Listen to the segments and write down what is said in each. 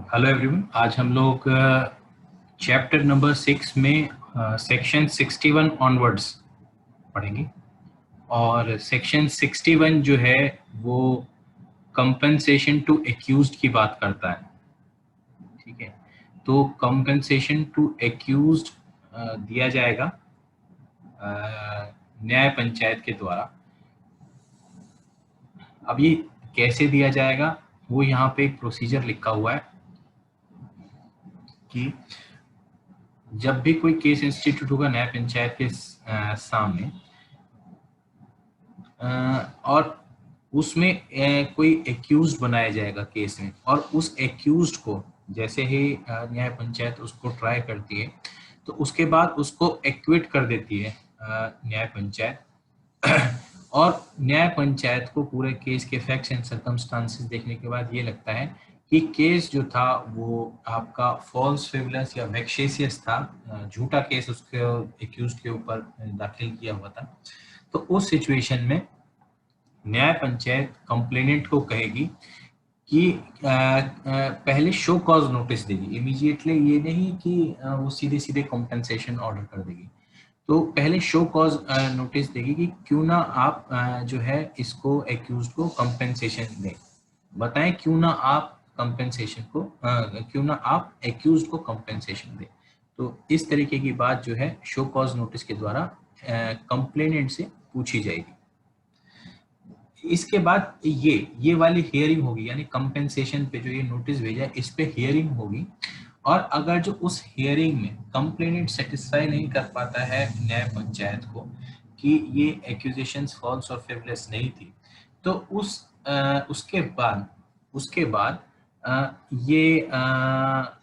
Hello everyone, आज हम लोग चैप्टर नंबर 6 में सेक्शन 61 ऑनवर्ड्स पढ़ेंगे। और सेक्शन 61 जो है वो कंपनसेशन टू एक्यूज्ड की बात करता है। ठीक है, तो कंपनसेशन टू एक्यूज्ड दिया जाएगा न्याय पंचायत के द्वारा। अब ये कैसे दिया जाएगा वो यहाँ पे एक प्रोसीजर लिखा हुआ है कि जब भी कोई केस इंस्टीट्यूट होगा न्याय पंचायत के सामने और उसमें कोई एक्यूज्ड बनाया जाएगा केस में, और उस एक्यूज्ड को जैसे ही न्याय पंचायत उसको ट्राई करती है तो उसके बाद उसको एक्विट कर देती है न्याय पंचायत। और न्याय पंचायत को पूरे केस के फैक्ट्स एंड सर्कमस्टांसेस देखने के बाद ये लगता है कि केस जो था वो आपका फॉल्स, फ्रिवलेस या वेक्सेशियस था, झूठा केस उसके एक्यूज्ड के ऊपर दाखिल किया हुआ था। तो उस सिचुएशन में न्याय पंचायत कंप्लेनेंट को कहेगी कि पहले शो कॉज नोटिस देगी इमीडिएटली, ये नहीं कि वो सीधे सीधे कॉम्पेंसेशन ऑर्डर कर देगी। तो पहले शो कॉज नोटिस देगी कि क्यों ना आप जो है इसको एक्यूज्ड को कंपेंसेशन दें, बताएं क्यों ना आप कंपेंसेशन को क्यों ना आप एक्यूज्ड को कंपेंसेशन दें। तो इस तरीके की बात जो है शो कॉज नोटिस के द्वारा कंप्लेनेंट से पूछी जाएगी। इसके बाद ये वाली हियरिंग होगी, यानी कंपेंसेशन पे जो ये नोटिस भेजा है इस पे हियरिंग होगी। और अगर जो उस हियरिंग में कंप्लेनेंट सेटिस्फाई नहीं कर पाता है न्याय पंचायत को कि ये एक्यूजेशंस फॉल्स और फ्रिवलेस नहीं थी, तो उसके बाद ये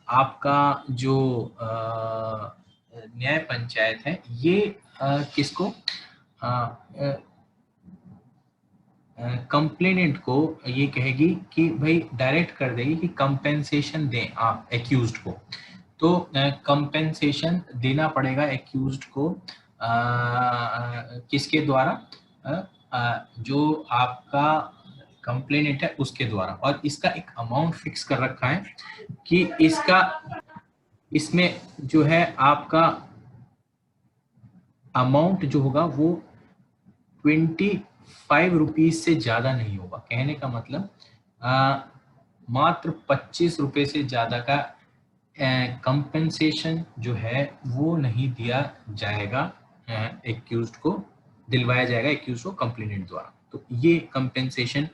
आपका जो न्याय पंचायत है ये किसको कंप्लेनेंट को ये कहेगी कि भाई डायरेक्ट कर देगी कि कंपेंसेशन दें आप एक्यूज्ड को। तो कंपेंसेशन देना पड़ेगा एक्यूज्ड को किसके द्वारा, जो आपका कंप्लेनेंट है उसके द्वारा। और इसका एक अमाउंट फिक्स कर रखा है कि इसमें जो है आपका अमाउंट जो होगा वो 25 रुपीज से ज्यादा नहीं होगा। कहने का मतलब मात्र 25 रुपए से ज्यादा का कंपेंसेशन जो है वो नहीं दिया जाएगा, एक्यूज्ड को दिलवाया जाएगा एक्यूज्ड को कंप्लेनेंट द्वारा। तो ये कंपेंसेशन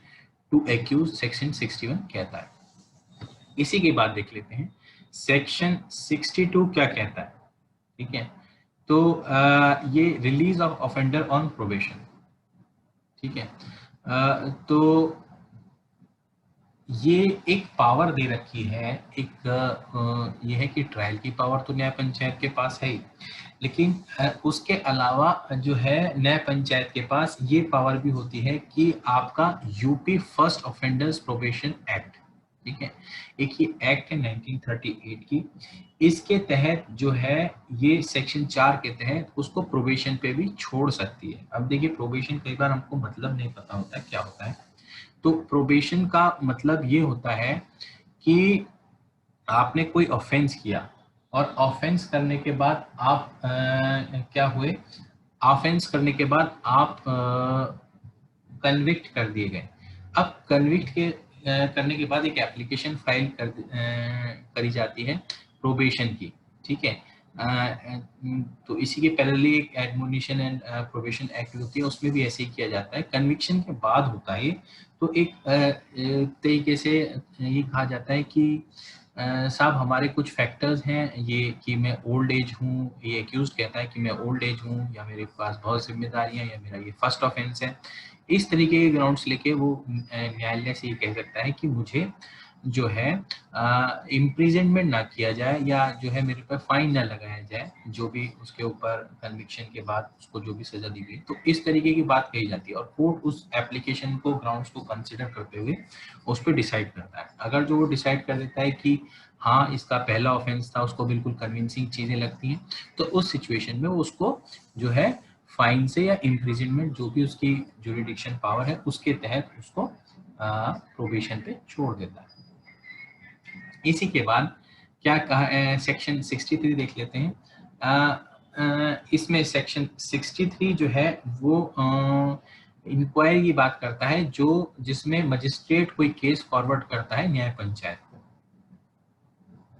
टू एक्यूज सेक्शन 61 कहता है। इसी के बाद देख लेते हैं सेक्शन 62 क्या कहता है। ठीक है, तो ये release of offender on probation. ठीक है, तो ये एक पावर दे रखी है, एक ये है कि ट्रायल की पावर तो न्याय पंचायत के पास है ही, लेकिन उसके अलावा जो है न्याय पंचायत के पास ये पावर भी होती है कि आपका UP first offenders probation act, ठीक है, एक ये एक्ट है 1938 की, इसके तहत जो है ये सेक्शन 4 के तहत उसको प्रोबेशन पे भी छोड़ सकती है। अब देखिए प्रोबेशन कई बार हमको मतलब नहीं पता होता है क्या होता है। तो प्रोबेशन का मतलब ये होता है कि आपने कोई ऑफेंस किया और ऑफेंस करने के बाद आप क्या हुए, ऑफेंस करने के बाद आप कन्विक्ट कर दिए गए। अब कन्विक्ट के करने के बाद एक एप्लीकेशन फाइल करी जाती है प्रोबेशन की। ठीक है, तो इसी के पैरेलली एक एडमोनिशन एंड प्रोबेशन एक्ट होती है, उसमें भी ऐसे ही किया जाता है। कन्विक्शन के बाद होता है तो एक तरीके से ये कहा जाता है कि साहब हमारे कुछ फैक्टर्स हैं ये कि मैं ओल्ड एज हूँ, ये एक्यूज कहता है कि मैं ओल्ड एज हूँ या मेरे पास बहुत जिम्मेदारियां या मेरा ये फर्स्ट ऑफेंस है। इस तरीके के ग्राउंड्स लेके वो न्यायालय से ये कह सकता है कि मुझे जो है इम्प्रिजनमेंट ना किया जाए या जो है मेरे पर फाइन ना लगाया जाए, जो भी उसके ऊपर कन्विक्शन के बाद उसको जो भी सजा दी गई। तो इस तरीके की बात कही जाती है और कोर्ट उस एप्लीकेशन को ग्राउंड्स को कंसिडर करते हुए उस पर डिसाइड करता है। अगर जो वो डिसाइड कर देता है कि हाँ इसका पहला ऑफेंस था, उसको बिल्कुल कन्विंसिंग चीजें लगती हैं, तो उस सिचुएशन में उसको जो है फाइन से या इम्प्रिजनमेंट जो भी उसकी जुरिडिक्शन पावर है उसके तहत उसको प्रोबेशन पे छोड़ देता है। इसी के बाद क्या कहा, सेक्शन 63 देख लेते हैं। इसमें सेक्शन 63 जो है वो इंक्वायरी की बात करता है, जो जिसमें मजिस्ट्रेट कोई केस फॉरवर्ड करता है न्याय पंचायत को।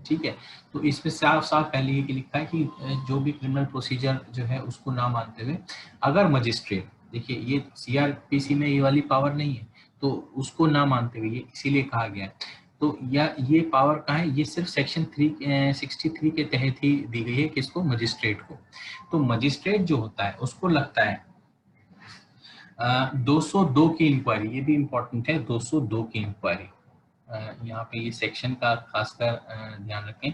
ठीक है, तो इसमें साफ साफ पहले ये लिखा है कि जो भी क्रिमिनल प्रोसीजर जो है उसको ना मानते हुए अगर मजिस्ट्रेट, देखिए ये सीआरपीसी में ये वाली पावर नहीं है, तो उसको ना मानते हुए ये इसीलिए कहा गया है। तो ये पावर कहाँ है, ये सिर्फ सेक्शन 63 के तहत ही दी गई है, किसको, मजिस्ट्रेट को। तो मजिस्ट्रेट जो होता है उसको लगता है 202 की इंक्वायरी, ये भी इम्पोर्टेंट है, 202 की इंक्वायरी। यहाँ पे ये सेक्शन का खासकर ध्यान रखें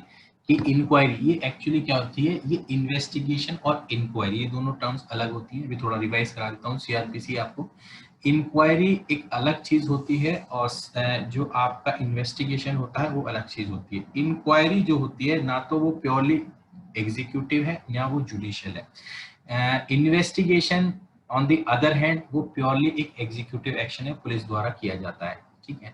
कि इंक्वायरी ये एक्चुअली क्या होती है, ये इन्वेस्टिगेशन और इंक्वायरी ये दोनों टर्म्स अलग होती हैं। अभी थोड़ा रिवाइज करा देता हूँ सीआरपीसी आपको। इंक्वायरी एक अलग चीज होती है और जो आपका इन्वेस्टिगेशन होता है वो अलग चीज होती है। इंक्वायरी जो होती है ना तो वो प्योरली एग्जीक्यूटिव है या वो जुडिशियल है। Investigation on the other hand वो प्योरली एक एग्जीक्यूटिव एक्शन है, पुलिस द्वारा किया जाता है। ठीक है,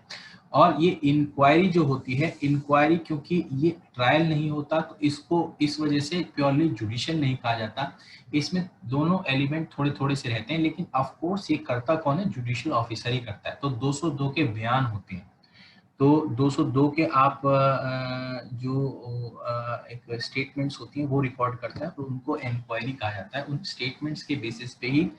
और ये इंक्वायरी जो होती है, इंक्वायरी क्योंकि ये ट्रायल नहीं होता तो इसको इस वजह से प्योरली जुडिशियल नहीं कहा जाता। इसमें दोनों एलिमेंट थोड़े थोड़े से रहते हैं, लेकिन ऑफ कोर्स ये करता कौन है, जुडिशियल ऑफिसर ही करता है। तो 202 के बयान होते हैं, तो 202 के आप जो एक स्टेटमेंट्स होती हैं वो रिकॉर्ड करता है, तो उनको इंक्वायरी कहा जाता है। उन स्टेटमेंट्स के बेसिस पे ही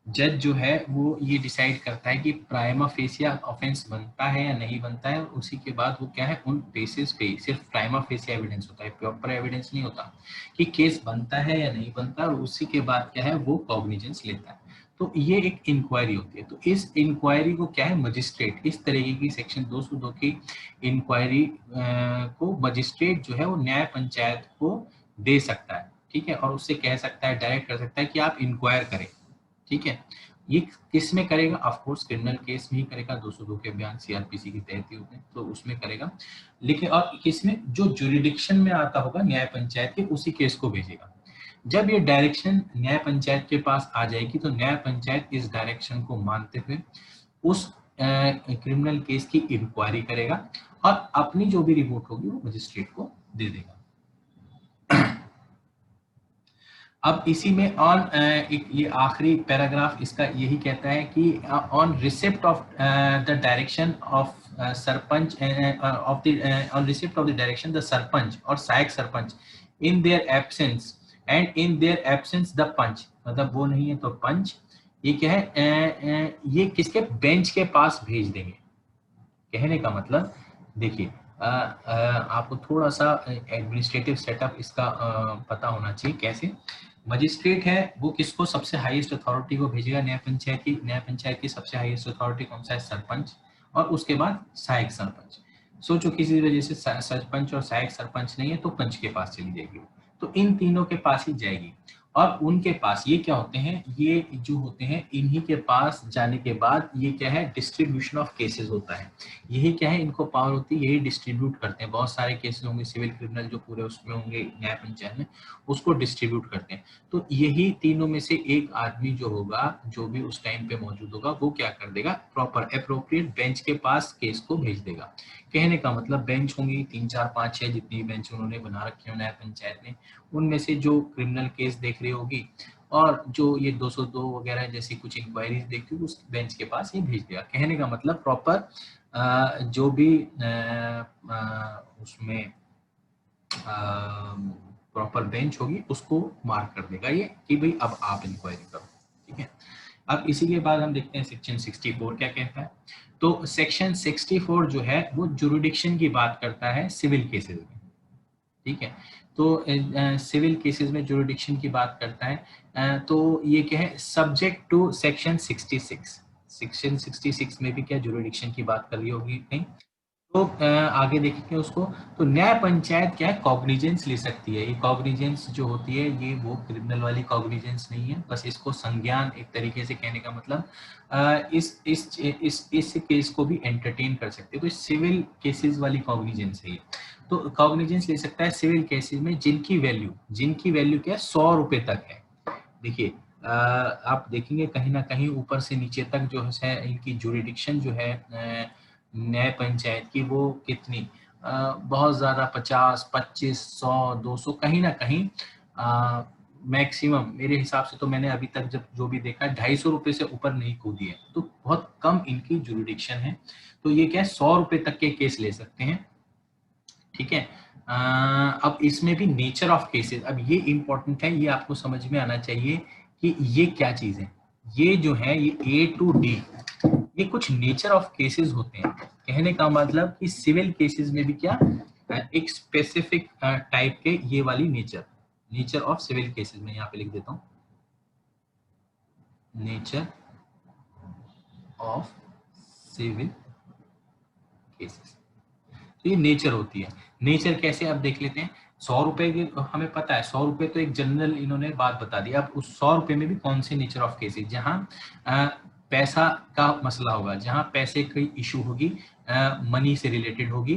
जज जो है वो ये डिसाइड करता है कि प्राइमा फेसिया ऑफेंस बनता है या नहीं बनता है। उसी के बाद वो क्या है, उन बेसिस पे सिर्फ प्राइमा फेसिया एविडेंस होता है, प्रॉपर एविडेंस नहीं होता कि केस बनता है या नहीं बनता, और उसी के बाद क्या है वो कॉग्निजेंस लेता है। तो ये एक इंक्वायरी होती है। तो इस इंक्वायरी को क्या है, मजिस्ट्रेट, इस तरीके की सेक्शन 202 की इंक्वायरी को मजिस्ट्रेट जो है वो न्याय पंचायत को दे सकता है। ठीक है, और उससे कह सकता है, डायरेक्ट कर सकता है कि आप इंक्वायर करें। ठीक है, ये किस में करेगा, ऑफ कोर्स क्रिमिनल केस में ही करेगा, 202 के बयान सीआरपीसी के तहत ही होते हैं तो उसमें करेगा। लेकिन और किसमें, जो जुरिडिक्शन में आता होगा न्याय पंचायत के, उसी केस को भेजेगा। जब ये डायरेक्शन न्याय पंचायत के पास आ जाएगी तो न्याय पंचायत इस डायरेक्शन को मानते हुए उस क्रिमिनल केस की इंक्वायरी करेगा और अपनी जो भी रिपोर्ट होगी वो मजिस्ट्रेट को दे देगा। अब इसी में ऑन एक ये आखिरी पैराग्राफ इसका यही कहता है कि on receipt of the direction of sarpanch of the on receipt of the direction the sarpanch और सहायक sarpanch in their absence and in their absence the panch, मतलब वो नहीं है तो पंच, ये क्या है, ये किसके, बेंच के पास भेज देंगे। कहने का मतलब देखिए, आपको थोड़ा सा एडमिनिस्ट्रेटिव सेटअप इसका पता होना चाहिए। कैसे, मजिस्ट्रेट है वो किसको, सबसे हाईएस्ट अथॉरिटी को भेजेगा न्याय पंचायत की सबसे हाईएस्ट अथॉरिटी कौन सा है, सरपंच, और उसके बाद सहायक सरपंच। सोचो किसी वजह से सरपंच और सहायक सरपंच नहीं है तो पंच के पास चली जाएगी, तो इन तीनों के पास ही जाएगी। और उनके पास ये क्या होते हैं, ये जो होते हैं इन्हीं के पास जाने के बाद ये क्या है, डिस्ट्रीब्यूशन ऑफ केसेस होता है। यही क्या है, इनको पावर होती है, यही डिस्ट्रीब्यूट करते हैं। बहुत सारे केसेस होंगे सिविल क्रिमिनल जो पूरे उसमें होंगे न्याय पंचायत में, उसको डिस्ट्रीब्यूट करते हैं। तो यही तीनों में से एक आदमी जो होगा, जो भी उस टाइम पे मौजूद होगा, वो क्या कर देगा, प्रॉपर अप्रोप्रिएट बेंच के पास केस को भेज देगा। कहने का मतलब बेंच होंगी 3 4 5 6 जितनी बेंच उन्होंने बना रखी हो न्याय पंचायत ने, उनमें से जो क्रिमिनल केस देख रही होगी और जो ये 202 वगैरह जैसी कुछ इंक्वायरीज देखती होगी उस बेंच के पास ये भेज देगा। कहने का मतलब प्रॉपर जो भी उसमें प्रॉपर बेंच होगी उसको मार्क कर देगा ये कि भाई अब आप इंक्वायरी करो। ठीक है, अब इसी के बाद हम देखते हैं सेक्शन 64 क्या कहता है। तो सेक्शन 64 जो है वो जुरिडिक्शन की बात करता है सिविल केसेस में। ठीक है, तो सिविल केसेस में जुरिडिक्शन की बात करता है। तो ये क्या है, सब्जेक्ट टू सेक्शन 66। सेक्शन 66 में भी क्या जुरिडिक्शन की बात कर रही होगी नहीं, तो आगे देखेंगे उसको। तो न्याय पंचायत क्या है, कॉग्निजेंस ले सकती है। ये कॉग्निजेंस जो होती है ये वो क्रिमिनल वाली कॉग्निजेंस नहीं है, बस इसको संज्ञान एक तरीके से कहने का मतलब इस केस को भी एंटरटेन कर सकते हैं। तो सिविल केसेस वाली कॉग्निजेंस है ये। तो कॉग्निजेंस ले सकता है सिविल केसेस में जिनकी वैल्यू क्या है, 100 रुपए तक है। देखिए आप देखेंगे कहीं ना कहीं ऊपर से नीचे तक जो है इनकी जुरिडिक्शन जो है न्याय पंचायत की वो कितनी बहुत ज्यादा 50, 25, 100, 200 कहीं ना कहीं मैक्सिमम मेरे हिसाब से तो मैंने अभी तक जब जो भी देखा 250 रुपए से ऊपर नहीं कूदी है, तो बहुत कम इनकी जुरिडिक्शन है। तो ये क्या है 100 रुपए तक के केस ले सकते हैं, ठीक है। अब इसमें भी नेचर ऑफ केसेस, अब ये इंपॉर्टेंट है, ये आपको समझ में आना चाहिए कि ये क्या चीज है। ये जो है ये A to D ये कुछ नेचर ऑफ केसेस होते हैं। कहने का मतलब कि सिविल केसेस में भी क्या एक स्पेसिफिक टाइप के ये वाली नेचर ऑफ सिविल केसेस में यहाँ पे लिख देता हूँ, नेचर ऑफ सिविल केसेस। तो ये नेचर होती है। नेचर कैसे अब देख लेते हैं। 100 रुपए की हमें पता है, 100 रुपए तो एक जनरल इन्होंने बात बता दी। अब उस 100 रुपए में भी कौन से नेचर ऑफ केसेस, जहां पैसा का मसला होगा, जहां पैसे की इशू होगी, मनी से रिलेटेड होगी,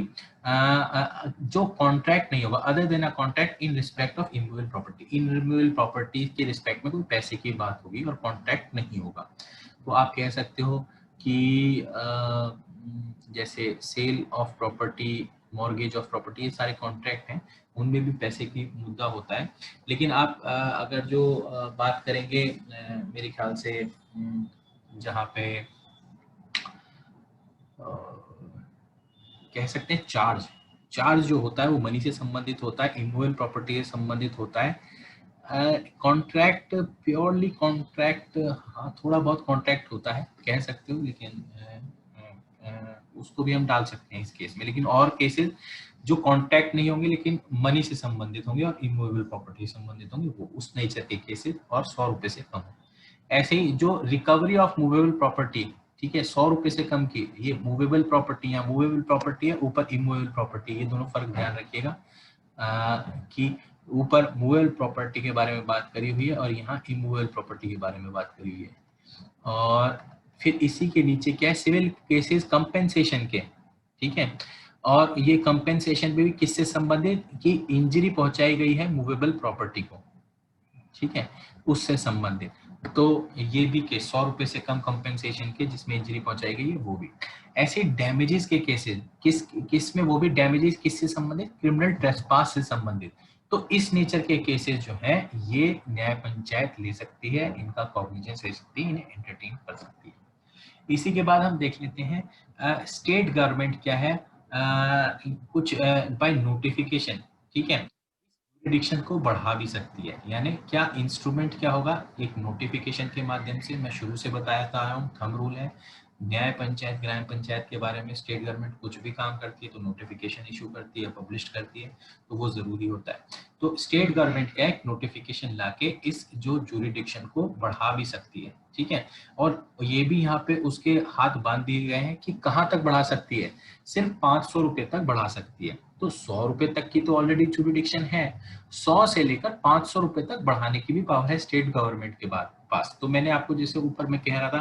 जो कॉन्ट्रैक्ट नहीं होगा other than a contract in respect of immovable property, immovable property के रिस्पेक्ट में कोई पैसे की बात होगी और कॉन्ट्रैक्ट नहीं होगा। तो आप कह सकते हो कि जैसे sale of property, mortgage of property, ये सारे कॉन्ट्रैक्ट हैं, उनमें भी पैसे की मुद्दा होता है। लेकिन आप अगर जो बात करेंगे मेरे ख्याल से जहाँ पे कह सकते हैं चार्ज जो होता है वो मनी से संबंधित होता है, इमूवेबल प्रॉपर्टी से संबंधित होता है। कॉन्ट्रैक्ट प्योरली कॉन्ट्रैक्ट, हाँ थोड़ा बहुत कॉन्ट्रैक्ट होता है कह सकते हो, लेकिन उसको भी हम डाल सकते हैं इस केस में। लेकिन और केसेस जो कॉन्ट्रैक्ट नहीं होंगे लेकिन मनी से संबंधित होंगे और इमूवेबल प्रॉपर्टी से संबंधित होंगे, वो उस नेचर के केसेस और 100 रुपए से कम। ऐसे ही जो रिकवरी ऑफ मूवेबल प्रॉपर्टी, ठीक है, 100 रुपए से कम की, ये मूवेबल प्रॉपर्टी या मूवेबल प्रॉपर्टी है, ऊपर इमूवेबल प्रॉपर्टी, ये दोनों फर्क ध्यान रखिएगा कि ऊपर मूवेबल प्रॉपर्टी के बारे में बात करी हुई है और यहाँ इमूवेबल प्रॉपर्टी के बारे में बात करी हुई है। और फिर इसी के नीचे क्या है, सिविल केसेस कंपेंसेशन के, ठीक है। और ये कंपेंसेशन भी किससे संबंधित, कि इंजरी पहुंचाई गई है मूवेबल प्रॉपर्टी को, ठीक है, उससे संबंधित। तो ये भी केस 100 रुपए से कम कंपेंसेशन के जिसमें इंजरी पहुंचाई गई है, वो भी। ऐसे डैमेजेस के केसेस किस में, वो भी डैमेजेस किससे संबंधित, क्रिमिनल ट्रेसपास से संबंधित। तो इस नेचर के केसेस जो है ये न्याय पंचायत ले सकती है, इनका कॉग्निजेंस ले सकती है, इन्हें एंटरटेन कर सकती है। इसी के बाद हम देख लेते हैं स्टेट गवर्नमेंट क्या है, कुछ बाय नोटिफिकेशन, ठीक है, प्रिडिक्शन को बढ़ा भी सकती है। यानी क्या इंस्ट्रूमेंट क्या होगा, एक नोटिफिकेशन के माध्यम से, मैं शुरू से बताता आया हूँ, थंब रूल है। न्याय पंचायत ग्राम पंचायत के बारे में स्टेट गवर्नमेंट कुछ भी काम करती है तो नोटिफिकेशन इशू करती है, पब्लिश करती है, तो वो जरूरी होता है। तो स्टेट गवर्नमेंट क्या है, नोटिफिकेशन लाके इस जो जुरिडिक्शन को बढ़ा भी सकती है, ठीक है। और ये भी यहाँ पे उसके हाथ बांध दिए गए हैं कि कहाँ तक बढ़ा सकती है, सिर्फ 500 रुपए तक बढ़ा सकती है। तो 100 रुपए तक की तो ऑलरेडी जुरिडिक्शन है, 100 से लेकर 500 रुपए तक बढ़ाने की भी पावर है स्टेट गवर्नमेंट के पास। तो मैंने आपको जैसे ऊपर में कह रहा था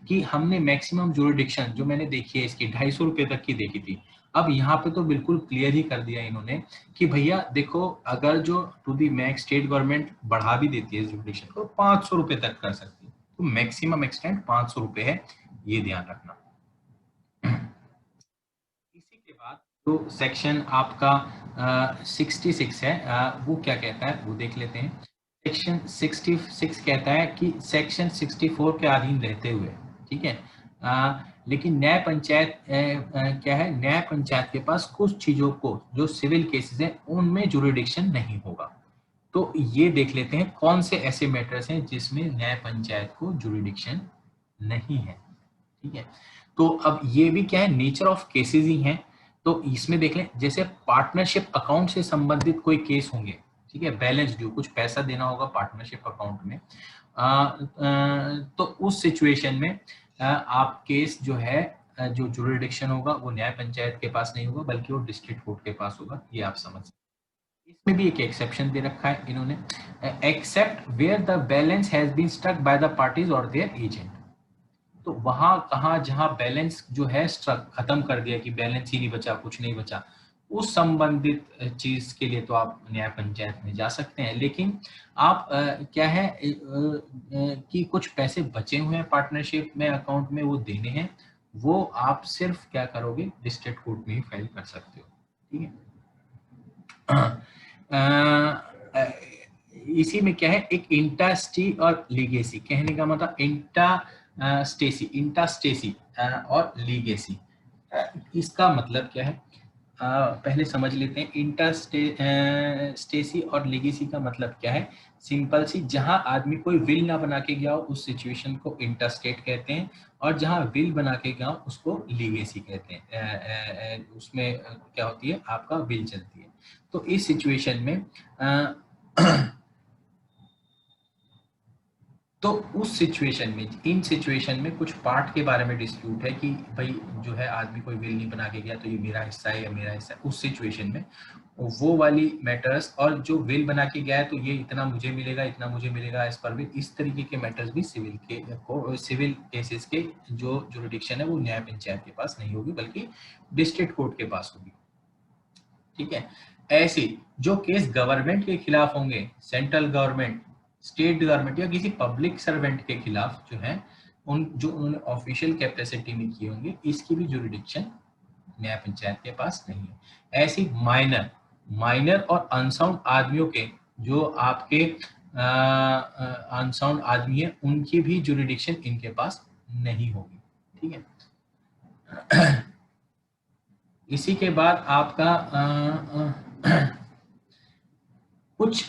कि हमने मैक्सिमम जुरिडिक्शन जो मैंने देखी है इसकी 250 रुपए तक की देखी थी। अब यहाँ पे तो बिल्कुल क्लियर ही कर दिया इन्होंने कि भैया देखो, अगर जो to the max state government बढ़ा भी देती है जुरिडिक्शन को, 500 रुपए तक कर सकती है। तो मैक्सिमम एक्सटेंट 500 रुपए है, ये ध्यान रखना। इसी के बाद तो सेक्शन आपका 66 है, वो क्या कहता है वो देख लेते हैं। सेक्शन 66 कहता है कि सेक्शन 64 के अधीन रहते हुए, ठीक है, लेकिन न्याय पंचायत क्या है, न्याय पंचायत के पास कुछ चीजों को जो सिविल केसेस हैं उनमें जुरिडिक्शन नहीं होगा। तो ये देख लेते हैं कौन से ऐसे मैटर्स हैं जिसमें न्याय पंचायत को जुरिडिक्शन नहीं है, ठीक है। तो अब ये भी क्या है, नेचर ऑफ केसेस ही हैं। तो इसमें देख लें, जैसे पार्टनरशिप अकाउंट से संबंधित कोई केस होंगे, ठीक है, बैलेंस ड्यू, कुछ पैसा देना होगा पार्टनरशिप अकाउंट में, तो उस सिचुएशन में आप केस जो है जो जुरिडिक्शन होगा वो न्याय पंचायत के पास नहीं होगा बल्कि वो डिस्ट्रिक्ट कोर्ट के पास होगा, ये आप समझ सकते हैं। इसमें भी एक एक्सेप्शन दे रखा है इन्होंने, except where the balance has been struck by the parties और देयर एजेंट। तो वहां कहा जहां बैलेंस जो है स्ट्रक खत्म कर दिया कि बैलेंस ही नहीं बचा, कुछ नहीं बचा, उस संबंधित चीज के लिए तो आप न्याय पंचायत में जा सकते हैं। लेकिन आप क्या है कि कुछ पैसे बचे हुए हैं पार्टनरशिप में अकाउंट में, वो देने हैं, वो आप सिर्फ क्या करोगे, डिस्ट्रिक्ट कोर्ट में ही फाइल कर सकते हो। ठीक है। इसी में क्या है, एक इंटास्टी और लीगेसी, कहने का मतलब इंटास्टेसी और लीगेसी, इसका मतलब क्या है, पहले समझ लेते हैं। इंटरस्टेसी और लीगेसी का मतलब क्या है। सिंपल सी, जहां आदमी कोई विल ना बना के गया हो उस सिचुएशन को इंटरस्टेट कहते हैं, और जहां विल बना के गया हो उसको लीगेसी कहते हैं। उसमें क्या होती है, आपका विल चलती है। तो इस सिचुएशन में तो उस सिचुएशन में, इन सिचुएशन में कुछ पार्ट के बारे में डिस्प्यूट है कि भाई जो है आदमी कोई विल नहीं बना के गया तो ये मेरा हिस्सा है या मेरा हिस्सा है, उस सिचुएशन में वो वाली मैटर्स, और जो विल बना के गया है तो ये इतना मुझे मिलेगा, इतना मुझे मिलेगा एज पर विल, इस तरीके के मैटर्स भी सिविल केसेस के जो जुरिडिक्शन है वो न्याय पंचायत के पास नहीं होगी, बल्कि डिस्ट्रिक्ट कोर्ट के पास होगी। ठीक है। ऐसे जो केस गवर्नमेंट के खिलाफ होंगे, सेंट्रल गवर्नमेंट, स्टेट गवर्नमेंट या किसी पब्लिक सर्वेंट के खिलाफ जो है, उन्होंने ऑफिशियल कैपेसिटी में किए होंगे, इसकी भी जुरिडिक्शन न्याय पंचायत के पास नहीं है। ऐसी माइनर और अनसाउंड आदमियों के, जो आपके अनसाउंड आदमी है, उनकी भी जुरिडिक्शन इनके पास नहीं होगी। ठीक है। इसी के बाद आपका कुछ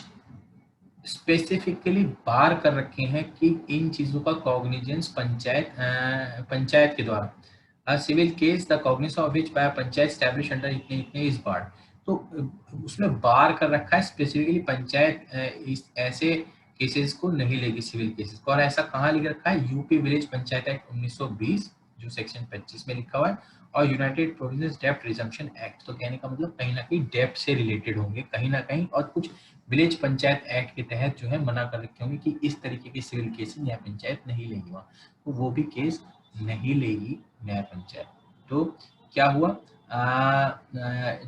स्पेसिफिकली बार कर रखे हैं कि इन चीजों का कॉग्निजेंस पंचायत के द्वारा, civil case the cognizance of which by panchayat establish under इतने इतने इस बार, तो उसमें बार कर रखा है स्पेसिफिकली पंचायत इस ऐसे केसेस को नहीं लेगी, सिविल केसेस को। और ऐसा कहाँ लिख रखा है, यूपी विलेज पंचायत एक्ट 1920 जो सेक्शन 25 में लिखा हुआ है, और यूनाइटेड प्रोविंसेस डेप्ट रिजम्पशन एक्ट। तो कहने का मतलब कहीं ना कहीं डेप्ट से रिलेटेड होंगे कहीं ना कहीं, और कुछ विलेज पंचायत एक्ट के तहत जो है मना कर रखे होंगे कि इस तरीके के सिविल केस न्याय पंचायत नहीं लेगी वहाँ, तो वो भी केस नहीं लेगी न्याय पंचायत। तो क्या हुआ,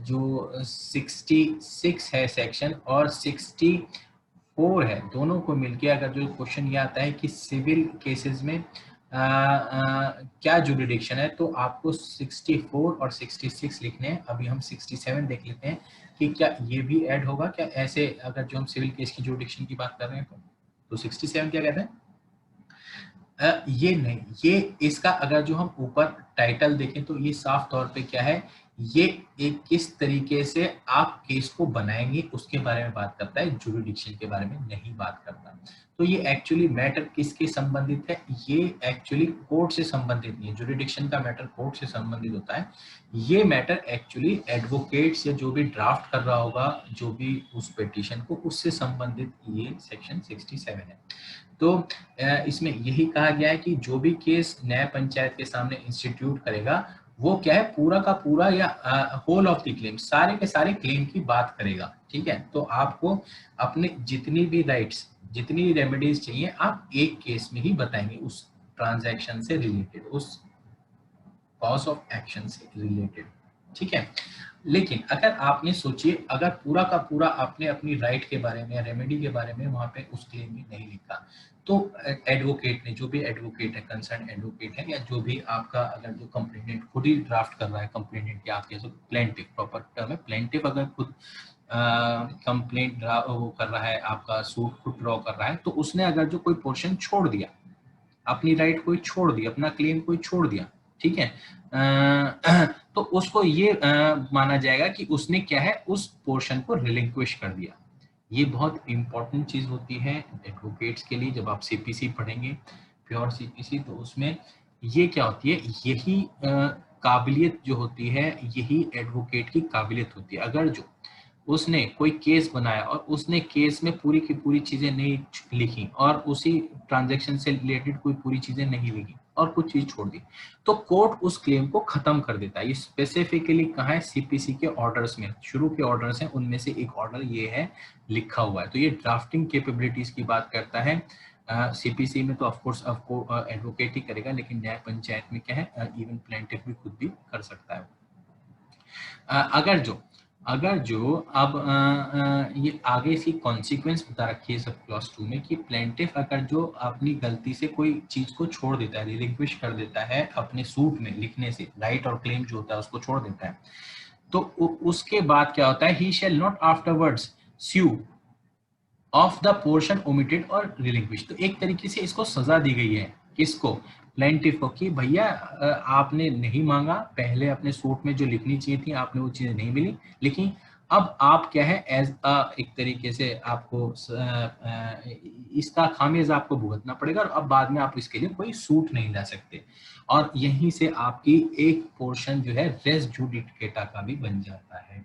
जो 66 है सेक्शन और 64 है, दोनों को मिलके अगर जो क्वेश्चन ये आता है कि सिविल केसेस में क्या जुरिडिक्शन है, तो आपको 64 और 66 लिखने हैं। अभी हम 67 देख लेते हैं कि क्या ये भी ऐड होगा क्या, ऐसे अगर जो हम सिविल केस की जुरिडिक्शन की बात कर रहे हैं तो 67 क्या कहते हैं, ये नहीं, ये इसका अगर जो हम ऊपर टाइटल देखें तो ये साफ तौर पे क्या है, ये एक किस तरीके से आप केस को बनाएंगे उसके बारे में बात करता है, जुरिडिक्शन के बारे में नहीं बात करता। तो ये एक्चुअली मैटर किसके संबंधित है, ये एक्चुअली कोर्ट से संबंधित नहीं है। जुरिडिक्शन का मैटर कोर्ट से संबंधित होता है, ये मैटर एक्चुअली एडवोकेट्स या जो भी ड्राफ्ट कर रहा होगा, जो भी उस पिटीशन को, उससे संबंधित ये सेक्शन 67 है। तो इसमें यही कहा गया है कि जो भी केस न्याय पंचायत के सामने इंस्टीट्यूट करेगा वो क्या है, पूरा का पूरा या होल ऑफ द क्लेम, सारे के सारे क्लेम की बात करेगा। ठीक है। तो आपको अपने जितनी भी राइट्स, जितनी रेमेडीज चाहिए, आप एक केस में ही बताएंगे, उस ट्रांजैक्शन से रिलेटेड, उस कॉज ऑफ एक्शन से रिलेटेड। ठीक है। लेकिन अगर आपने सोचिए, अगर पूरा का पूरा आपने अपनी राइट के बारे में या रेमेडी के बारे में वहां पे उस क्लेम में नहीं लिखा, तो एडवोकेट ने, जो भी एडवोकेट है, कंसर्न एडवोकेट है, या जो भी आपका अगर जो कंप्लेनेंट खुद ही ड्राफ्ट कर रहा है, कंप्लेनेंट या आप कह सकते प्लेंटिफ, प्रॉपर टर्म है प्लेंटिफ, अगर खुद कंप्लेंट वो कर रहा है, आपका सूट खुद ड्रॉ कर रहा है, तो उसने अगर जो कोई पोर्शन छोड़ दिया, अपनी राइट कोई छोड़ दी, अपना क्लेम कोई छोड़ दिया, ठीक है, तो उसको ये माना जाएगा कि उसने क्या है, उस पोर्शन को रिलिंक्विश कर दिया। ये बहुत इंपॉर्टेंट चीज होती है एडवोकेट्स के लिए। जब आप सीपीसी पढ़ेंगे, प्योर सीपीसी, तो उसमें ये क्या होती है, यही काबिलियत जो होती है, यही एडवोकेट की काबिलियत होती है। अगर जो उसने कोई केस बनाया और उसने केस में पूरी की पूरी चीजें नहीं लिखी, और उसी ट्रांजैक्शन से रिलेटेड कोई पूरी चीजें नहीं लिखी और कुछ चीज छोड़ दी, तो कोर्ट उस क्लेम को खत्म कर देता है। ये स्पेसिफिकली कहाँ है, सीपीसी के ऑर्डर्स में, शुरू के ऑर्डर्स हैं, उनमें से एक ऑर्डर ये है, लिखा हुआ है। तो ये ड्राफ्टिंग कैपेबिलिटीज की बात करता है। सीपीसी में तो ऑफकोर्स एडवोकेट ही करेगा, लेकिन न्याय पंचायत में क्या है, इवन प्लेंटिफ भी खुद भी कर सकता है। अगर जो अगर जो अब ये आगे इसकी कॉन्सिक्वेंस बता रखी है सब क्लॉज 2 में कि प्लेंटिफ अगर जो अपनी गलती से कोई चीज को छोड़ देता है, रिलिंक्विश कर देता है अपने सूट में लिखने से, राइट और क्लेम जो होता है उसको छोड़ देता है, तो उसके बाद क्या होता है, he shall not afterwards sue of the portion omitted और रिलिंक्विश। तो एक तरीके से इसको सजा दी गई है, किसको, प्लेंटिफ को, कि भैया आपने नहीं मांगा, पहले अपने सूट में जो लिखनी चाहिए थी आपने वो चीजें नहीं मिली, लेकिन अब आप क्या है एज एक तरीके से आपको इसका खामियाजा आपको भुगतना पड़ेगा और अब बाद में आप इसके लिए कोई सूट नहीं ला सकते। और यहीं से आपकी एक पोर्शन जो है रेस जुडिकेटा का भी बन जाता है।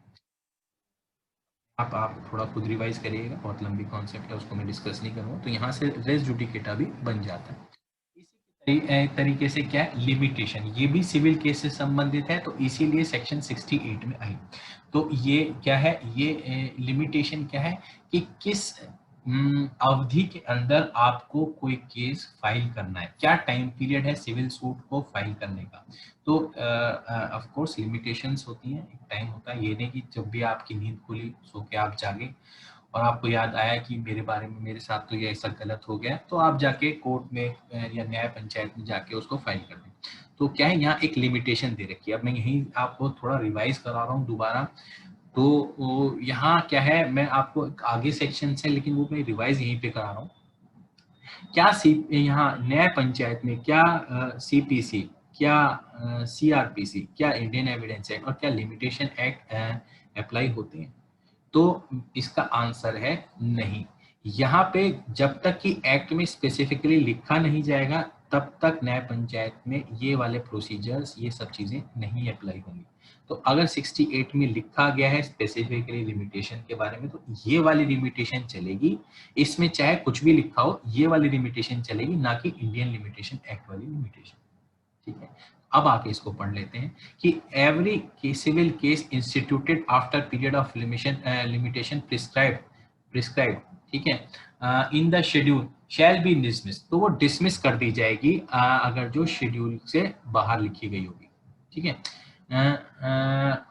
आप थोड़ा खुद रिवाइज करिएगा, बहुत लंबी कॉन्सेप्ट है, उसको मैं डिस्कस नहीं करूँगा। तो यहाँ से रेस जुडिकेटा भी बन जाता है। इसी तरीके से क्या है, लिमिटेशन, ये भी सिविल केस से संबंधित है, तो इसीलिए सेक्शन 68 में आई। तो ये क्या है, ये लिमिटेशन क्या है कि किस अवधि के अंदर आपको कोई केस फाइल करना है, क्या टाइम पीरियड है सिविल सूट को फाइल करने का। तो ऑफ कोर्स लिमिटेशंस होती हैं, एक टाइम होता है, ये नहीं कि जब भी आपकी नींद खुली सो के आप जागे और आपको याद आया कि मेरे बारे में, मेरे साथ तो ये ऐसा गलत हो गया, तो आप जाके कोर्ट में या न्याय पंचायत में जाके उसको फाइल कर दें। तो क्या है, यहाँ एक लिमिटेशन दे रखी है। अब मैं यही आपको थोड़ा रिवाइज करा रहा हूँ दोबारा। तो यहाँ क्या है, मैं आपको आगे सेक्शन से, लेकिन वो मैं रिवाइज यहीं पे करा रहा हूँ। क्या यहाँ न्याय पंचायत में क्या सीपीसी, क्या सीआरपीसी, क्या इंडियन एविडेंस एक्ट और क्या लिमिटेशन एक्ट अप्लाई होते हैं? तो इसका आंसर है नहीं। यहाँ पे जब तक कि एक्ट में स्पेसिफिकली लिखा नहीं जाएगा तब तक न्याय पंचायत में ये वाले प्रोसीजर्स, ये सब चीजें नहीं अप्लाई होंगी। तो अगर 68 में लिखा गया है स्पेसिफिकली लिमिटेशन के बारे में, तो ये वाली लिमिटेशन चलेगी। इसमें चाहे कुछ भी लिखा हो, ये वाली लिमिटेशन चलेगी, ना कि इंडियन लिमिटेशन एक्ट वाली लिमिटेशन। ठीक है, अब आके इसको पढ़ लेते हैं कि every civil case instituted after period of limitation prescribe, ठीक है, in the schedule shall be dismiss. तो वो डिसमिस कर दी जाएगी अगर जो शेड्यूल से बाहर लिखी गई होगी। ठीक है,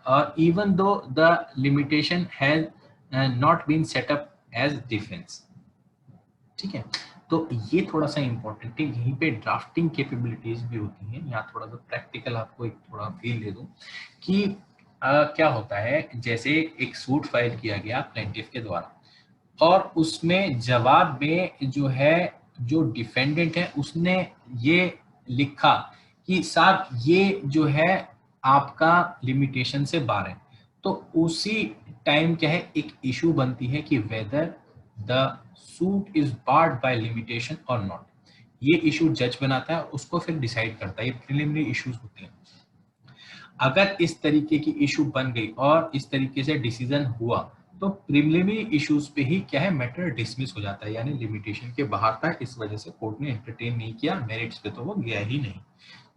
और even though the limitation has not been set up as defence. ठीक है, तो ये थोड़ा सा इंपॉर्टेंट है, यहीं पे ड्राफ्टिंग कैपेबिलिटीज भी होती हैं। यहाँ थोड़ा सा प्रैक्टिकल आपको एक थोड़ा फील दे दूं कि क्या होता है, जैसे एक सूट फाइल किया गया प्लेंटिफ के द्वारा और उसमें जवाब में जो है, जो डिफेंडेंट है उसने ये लिखा कि साहब ये जो है आपका लिमिटेशन से बाहर है, तो उसी टाइम क्या है, एक इशू बनती है कि whether the suit is barred by limitation और नॉट। ये इशू जज बनाता है, उसको फिर डिसाइड करता है, ये प्रिलिमिनरी इश्यूज होते हैं। अगर इस तरीके की इशू बन गई और इस तरीके से डिसीजन हुआ, तो प्रिलिमिनरी इश्यूज पे ही क्या है, मैटर डिसमिस हो जाता है, यानी लिमिटेशन के बाहर था, इस वजह से कोर्ट ने एंटरटेन नहीं किया, मेरिट्स पे तो वो गया ही नहीं।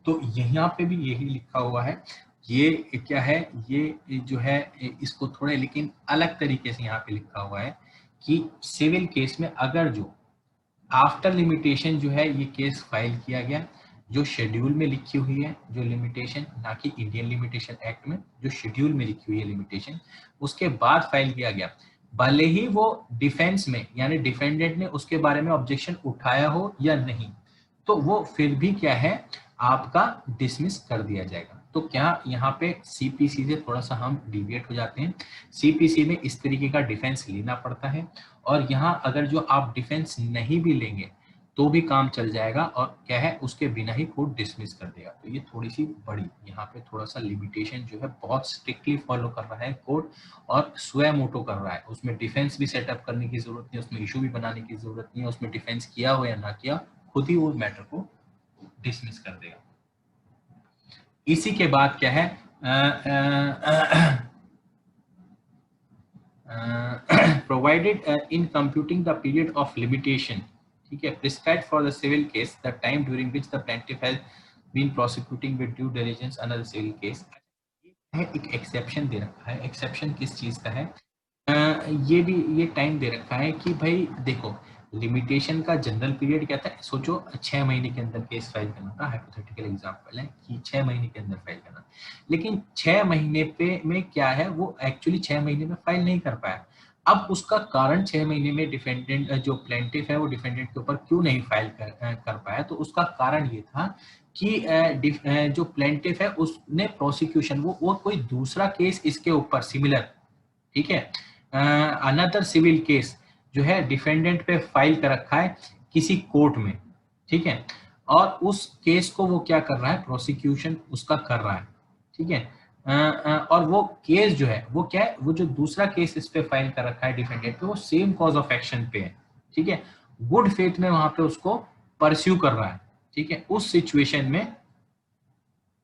तो यहाँ पे भी यही लिखा हुआ है। ये क्या है, ये जो है इसको थोड़े लेकिन अलग तरीके से यहाँ पे लिखा हुआ है कि सिविल केस में अगर जो आफ्टर लिमिटेशन जो है ये केस फाइल किया गया, जो शेड्यूल में लिखी हुई है जो लिमिटेशन, ना कि इंडियन लिमिटेशन एक्ट में, जो शेड्यूल में लिखी हुई है लिमिटेशन, उसके बाद फाइल किया गया, भले ही वो डिफेंस में यानी डिफेंडेंट ने उसके बारे में ऑब्जेक्शन उठाया हो या नहीं, तो वो फिर भी क्या है, आपका डिसमिस कर दिया जाएगा। तो क्या यहाँ पे सीपीसी से थोड़ा सा हम डिविएट हो जाते हैं। सीपीसी में इस तरीके का डिफेंस लेना पड़ता है और यहाँ अगर जो आप डिफेंस नहीं भी लेंगे तो भी काम चल जाएगा और क्या है, उसके बिना ही कोर्ट डिसमिस कर देगा। तो ये थोड़ी सी बड़ी यहाँ पे थोड़ा सा लिमिटेशन जो है बहुत स्ट्रिक्टली फॉलो कर रहा है कोर्ट और स्वयं मोटो कर रहा है। उसमें डिफेंस भी सेटअप करने की जरूरत नहीं, उसमें इशू भी बनाने की जरूरत नहीं है, उसमें डिफेंस किया हो या ना किया, खुद ही वो मैटर को डिसमिस कर देगा। इसी के बाद क्या है, provided in computing the period of limitation, ठीक है, prescribed for the civil case the time during which the plaintiff has been prosecuting with due diligence under the civil case. है एक एक्सेप्शन दे रखा है। एक्सेप्शन किस चीज का है, ये भी ये टाइम दे रखा है कि भाई देखो, लिमिटेशन का जनरल पीरियड क्या था, सोचो 6 महीने के अंदर केस फाइल करना था, हाइपोथेटिकल एग्जांपल है कि 6 महीने के अंदर फाइल करना, लेकिन 6 महीने पे में क्या है वो एक्चुअली 6 महीने में फाइल नहीं कर पाया। अब उसका कारण 6 महीने में डिफेंडेंट जो प्लेंटिफ है वो डिफेंडेंट के ऊपर क्यों नहीं फाइल कर पाया, तो उसका कारण ये था कि जो प्लेंटिफ है उसने प्रोसिक्यूशन वो कोई दूसरा केस इसके ऊपर सिमिलर, ठीक है, अनदर सिविल केस जो है डिफेंडेंट पे फाइल कर रखा है किसी कोर्ट में, ठीक है, और उस केस को वो क्या कर रहा है, प्रोसिक्यूशन उसका कर रहा है, ठीक है, और वो केस जो है वो क्या है, वो जो दूसरा केस इस पे फाइल कर रखा है डिफेंडेंट पे वो सेम कॉज ऑफ एक्शन पे है, ठीक है, गुड फेथ में वहां पे उसको परस्यू कर रहा है, ठीक है, उस सिचुएशन में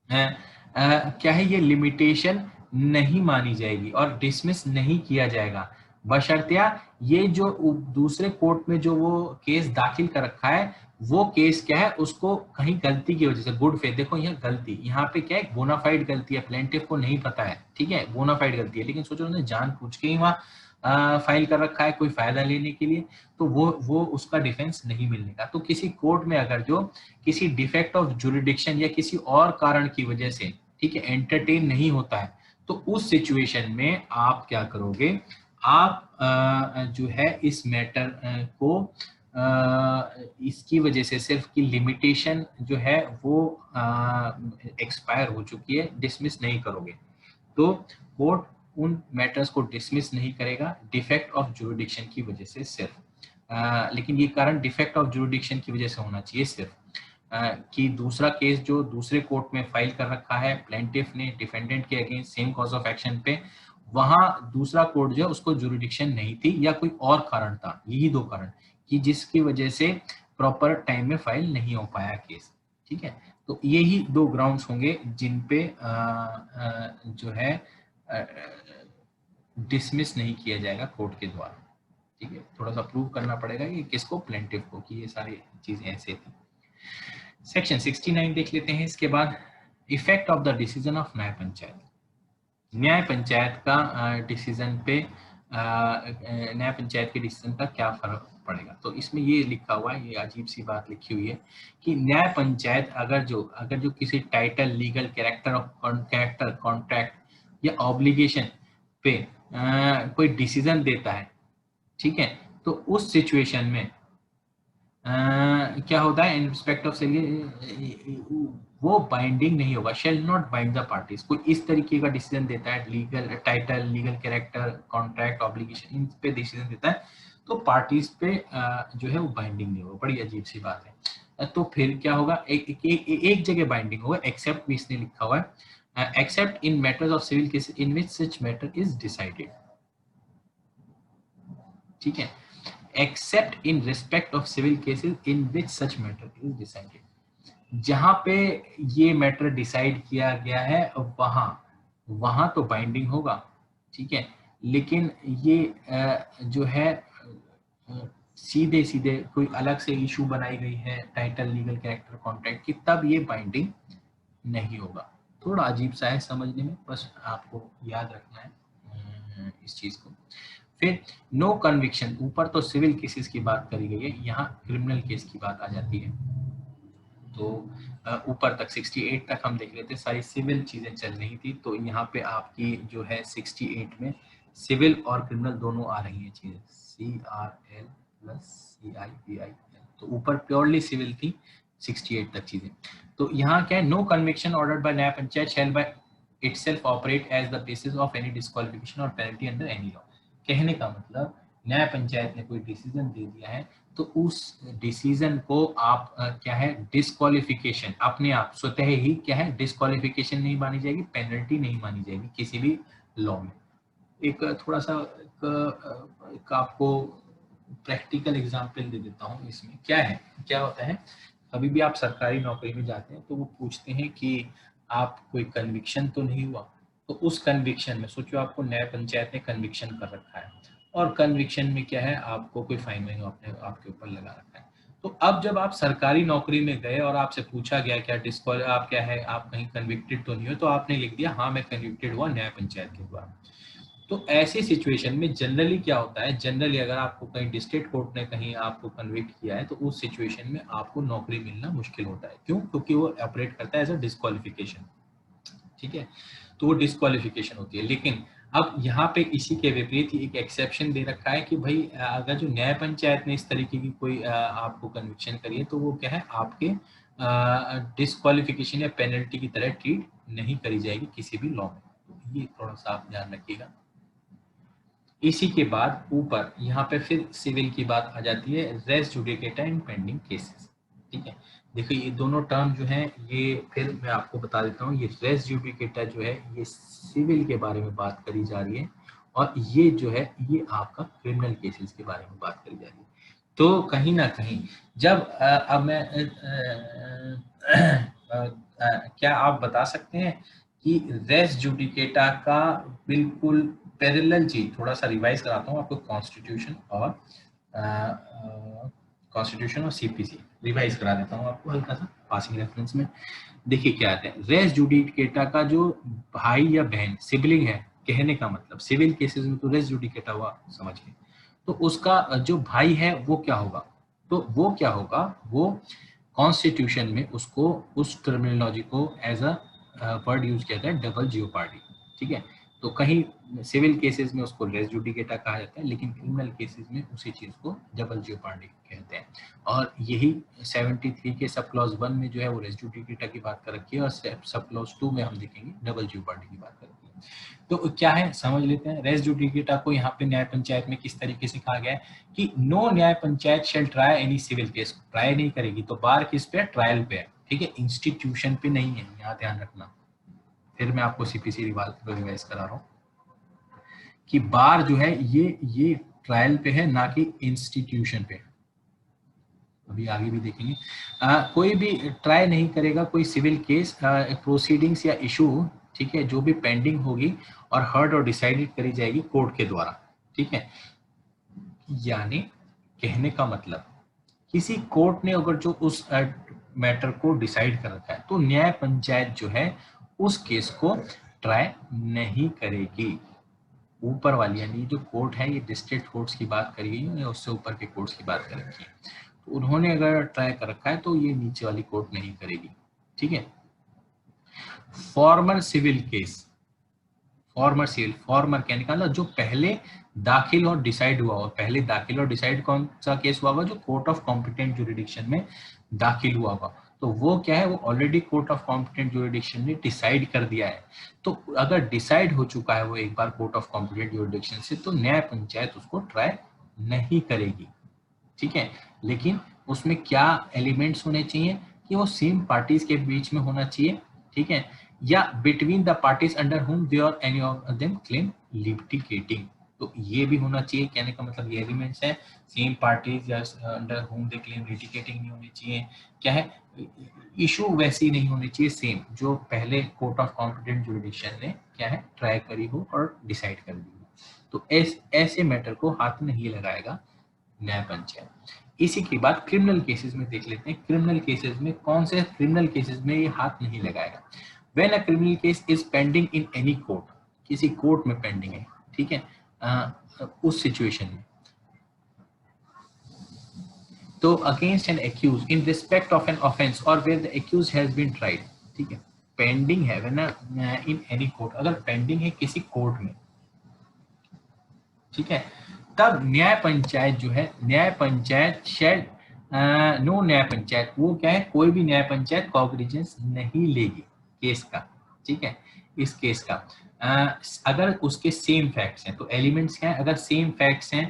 क्या है, ये लिमिटेशन नहीं मानी जाएगी और डिसमिस नहीं किया जाएगा, बशर्तिया ये जो दूसरे कोर्ट में जो वो केस दाखिल कर रखा है वो केस क्या है, उसको कहीं गलती की वजह से, गुड फेथ, देखो यहाँ गलती, यहाँ पे क्या है, बोनाफाइड गलती है, प्लेंटिफ को नहीं पता है, ठीक है, बोनाफाइड गलती है, लेकिन सोचो उन्होंने जानबूझ के ही वहाँ फाइल कर रखा है कोई फायदा लेने के लिए, तो वो उसका डिफेंस नहीं मिलने का। तो किसी कोर्ट में अगर जो किसी डिफेक्ट ऑफ जुरिडिक्शन या किसी और कारण की वजह से, ठीक है, एंटरटेन नहीं होता है, तो उस सिचुएशन में आप क्या करोगे, आप जो है इस मैटर को इसकी वजह से सिर्फ की लिमिटेशन जो है वो एक्सपायर हो चुकी है, डिसमिस नहीं करोगे, तो कोर्ट उन मैटर्स को डिसमिस नहीं करेगा डिफेक्ट ऑफ जुरिडिक्शन की वजह से सिर्फ, लेकिन ये कारण डिफेक्ट ऑफ जुरिडिक्शन की वजह से होना चाहिए सिर्फ, कि दूसरा केस जो दूसरे कोर्ट में फाइल कर रखा है प्लेंटिफ ने डिफेंडेंट के against same cause of action पे, वहां दूसरा कोर्ट जो है उसको जुरिडिक्शन नहीं थी या कोई और कारण था, यही दो कारण कि जिसकी वजह से प्रॉपर टाइम में फाइल नहीं हो पाया केस, ठीक है, तो यही दो ग्राउंड्स होंगे जिन पे जो है डिसमिस नहीं किया जाएगा कोर्ट के द्वारा, ठीक है, थोड़ा सा प्रूव करना पड़ेगा कि किसको, प्लेंटिफ को, कि ये सारी चीजें ऐसे थी। सेक्शन 69 देख लेते हैं इसके बाद, effect of the decision of न्याय पंचायत, न्याय पंचायत का डिसीजन पे न्याय पंचायत के डिसीजन का क्या फर्क पड़ेगा, तो इसमें ये लिखा हुआ है, ये अजीब सी बात लिखी हुई है कि न्याय पंचायत अगर जो किसी टाइटल, लीगल, कैरेक्टर, कॉन्ट्रैक्ट या ऑब्लिगेशन पे कोई डिसीजन देता है, ठीक है, तो उस सिचुएशन में क्या होता है, इन रिस्पेक्ट ऑफ वो बाइंडिंग नहीं होगा, shall not bind the parties, कोई इस तरीके का डिसीजन देता है, legal title, legal character, contract, obligation, इन पे डिसीजन देता है, तो पार्टीज पे जो है वो बाइंडिंग नहीं होगा, बड़ी अजीब सी बात है। तो फिर क्या होगा, एक जगह बाइंडिंग होगा, एक्सेप्ट भी इसने लिखा हुआ है, except in matters of civil cases in which such matter is decided, ठीक है, except in respect of civil cases in which such matter is decided, जहां पे ये मैटर डिसाइड किया गया है वहां तो बाइंडिंग होगा, ठीक है, लेकिन ये जो है सीधे सीधे कोई अलग से इशू बनाई गई है टाइटल, लीगल, कैरेक्टर, कॉन्ट्रैक्ट की, तब ये बाइंडिंग नहीं होगा। थोड़ा अजीब सा है समझने में, बस आपको याद रखना है इस चीज को। फिर नो कन्विक्शन, ऊपर तो सिविल केसेस की बात करी गई है, यहाँ क्रिमिनल केस की बात आ जाती है, तो ऊपर तक 68 तक हम देख लेते, सारी सिविल चीजें चल रही थी, तो यहाँ पे आपकी जो है 68 में सिविल और क्रिमिनल दोनों आ रही है चीजें, CRL प्लस CIPIL, तो ऊपर प्योरली सिविल थी 68 तक चीजें, तो यहाँ क्या है, no conviction ordered by Nyaya Panchayat shall by itself operate as the basis of any disqualification और पेनल्टी अंडर एनी लॉ, कहने का मतलब न्याय पंचायत ने कोई डिसीजन दे दिया है तो उस डिसीजन को आप क्या है, डिस्क्वालिफिकेशन, अपने आप स्वतः ही क्या है, डिस्क्वालिफिकेशन नहीं मानी जाएगी, पेनल्टी नहीं मानी जाएगी किसी भी लॉ में। एक थोड़ा सा एक आपको प्रैक्टिकल एग्जांपल दे देता हूँ, इसमें क्या है, क्या होता है, कभी भी आप सरकारी नौकरी में जाते हैं तो वो पूछते हैं कि आप कोई कन्विक्शन तो नहीं हुआ, तो उस कन्विक्शन में सोचो आपको न्याय पंचायत ने कन्विक्शन कर रखा है और कन्विक्शन में क्या है, आपको कोई फाइन वाइन आपके ऊपर लगा रखा है, तो अब जब आप सरकारी नौकरी में गए और आपसे पूछा गया क्या डिस्क्वाल, आप क्या है, आप कहीं कन्विक्टेड तो नहीं हो, तो आपने लिख दिया हाँ मैं कन्विक्टेड हुआ न्याय पंचायत के द्वारा, तो ऐसी सिचुएशन में जनरली क्या होता है, जनरली अगर आपको कहीं डिस्ट्रिक्ट कोर्ट ने कहीं आपको कन्विक्ट किया है तो उस सिचुएशन में आपको नौकरी मिलना मुश्किल होता है। क्यों? क्योंकि वो ऑपरेट करता है एज अ डिस्क्वालिफिकेशन, ठीक है, तो वो डिस्क्वालिफिकेशन होती है। लेकिन अब यहाँ पे इसी के विपरीत एक एक्सेप्शन दे रखा है कि भाई अगर जो न्याय पंचायत ने इस तरीके की कोई आपको कन्विक्शन करी है तो वो क्या है, आपके डिस्क्वालिफिकेशन या पेनल्टी की तरह ट्रीट नहीं करी जाएगी किसी भी लॉ में। तो ये थोड़ा सा आप ध्यान रखिएगा। इसी के बाद ऊपर यहाँ पे फिर सिविल की बात आ जाती है, रेस जुडिकेटा इन पेंडिंग केसेस, ठीक है। देखिए ये दोनों टर्म जो हैं ये फिर मैं आपको बता देता हूँ। ये रेस जुडिकेटा जो है ये सिविल के बारे में बात करी जा रही है, और ये जो है ये आपका क्रिमिनल केसेस के बारे में बात करी जा रही है। तो कहीं ना कहीं जब अब मैं क्या आप बता सकते हैं कि रेस जुडिकेटा का बिल्कुल पैरेलल चीज, थोड़ा सा रिवाइज कराता हूँ आपको, कॉन्स्टिट्यूशन और सीपीसी रिवाइज करा देता हूँ आपको हल्का सा पासिंग रेफरेंस में। देखिए क्या आते हैं, रेस जुडिकेटा का जो भाई या बहन सिबलिंग है, कहने का मतलब सिविल केसेस में तो रेस जुडिकेटा हुआ समझ गए, तो उसका जो भाई है वो क्या होगा, तो वो क्या होगा, वो कॉन्स्टिट्यूशन में उसको उस टर्मिनोलॉजी को एज अ वर्ड यूज किया जाता है, डबल जियोपार्डी, ठीक है। तो कहीं सिविल केसेस में उसको रेस जुडिकेटा कहा जाता है, लेकिन क्रिमिनल केसेस में उसी चीज को डबल जियोपार्डी कहते हैं। और यही 73 के सब क्लॉज 1 में जो है वो रेस जुडिकेटा की बात कर रखी है, और सब क्लॉज 2 में हम देखेंगे डबल जियोपार्डी की बात कर रखी है। तो क्या है समझ लेते हैं। रेस जुडिकेटा को यहाँ पे न्याय पंचायत में किस तरीके से कहा गया है कि no nyaya panchayat shall try any civil case, try नहीं करेगी, तो बार किस पे, ट्रायल पे है, ठीक है, इंस्टीट्यूशन पे नहीं है, यहाँ ध्यान रखना। फिर मैं आपको सीपीसी रिवाइज करा रहा हूँ कि बार जो है ये ट्रायल पे है, ना कि इंस्टीट्यूशन पे। अभी आगे भी देखेंगे। कोई भी ट्राई नहीं करेगा कोई सिविल केस, प्रोसीडिंग्स या इशू, ठीक है, जो भी पेंडिंग होगी और हर्ड और डिसाइडेड करी जाएगी कोर्ट के द्वारा, ठीक है। यानी कहने का मतलब किसी कोर्ट ने अगर जो उस मैटर को डिसाइड कर रखा है तो न्याय पंचायत जो है उस केस को ट्राई नहीं करेगी। ऊपर वाली यानी जो कोर्ट है ये डिस्ट्रिक्ट कोर्ट्स की बात करी गई है या उससे ऊपर के कोर्ट्स की बात कर रखी है, तो उन्होंने अगर ट्राई कर रखा है तो ये नीचे वाली कोर्ट नहीं करेगी, ठीक है। Former civil case, former civil, former क्या निकाला, जो पहले दाखिल और डिसाइड हुआ हो, पहले दाखिल और डिसाइड कौन सा केस हुआ होगा, जो कोर्ट ऑफ कॉम्पिटेंट ज्यूरिडिक्शन में दाखिल हुआ होगा, तो वो क्या है, वो already court of competent jurisdiction ने डिसाइड कर दिया है। तो अगर डिसाइड हो चुका है वो एक बार कोर्ट ऑफ कॉम्पिटेंट ज्यूरिडिक्शन से, तो न्याय पंचायत उसको ट्राई नहीं करेगी, ठीक है। लेकिन उसमें क्या एलिमेंट्स होने चाहिए कि वो सेम पार्टीज के बीच में होना चाहिए, ठीक है, या बिटवीन द पार्टीज अंडर हुम दे और any of them claim litigating, तो ये भी होना चाहिए। कहने का मतलब ये एलिमेंट्स है, सेम पार्टीज या अंडर हुम दे क्लेम लिटिगेटिंग नहीं होनी चाहिए, क्या है, इशू वैसी नहीं होनी चाहिए सेम जो पहले कोर्ट ऑफ कॉम्पिटेंट ज्यूरिडिक्शन ने क्या है ट्राई करी हो और डिसाइड कर दी हो, तो ऐसे मैटर को हाथ नहीं लगाएगा न्याय पंचायत। इसी के बाद क्रिमिनल केसेस में देख लेते हैं, क्रिमिनल केसेस में कौन से क्रिमिनल केसेस में ये हाथ नहीं लगाएगा। When a criminal case is pending in any court, किसी कोर्ट में पेंडिंग है, ठीक है, उस सिचुएशन में, तो against an accused in respect of an offence और where the accused has been tried, ठीक है, पेंडिंग है व्हेन इन एनी कोर्ट, अगर पेंडिंग है किसी कोर्ट में, ठीक है, तब न्याय पंचायत जो है, न्याय पंचायत शेल नो न्याय पंचायत, वो क्या है, कोई भी न्याय पंचायत कॉग्निजेंस नहीं लेगी केस का, ठीक है, इस केस का अगर उसके सेम फैक्ट्स हैं, तो एलिमेंट्स क्या है, अगर सेम फैक्ट्स हैं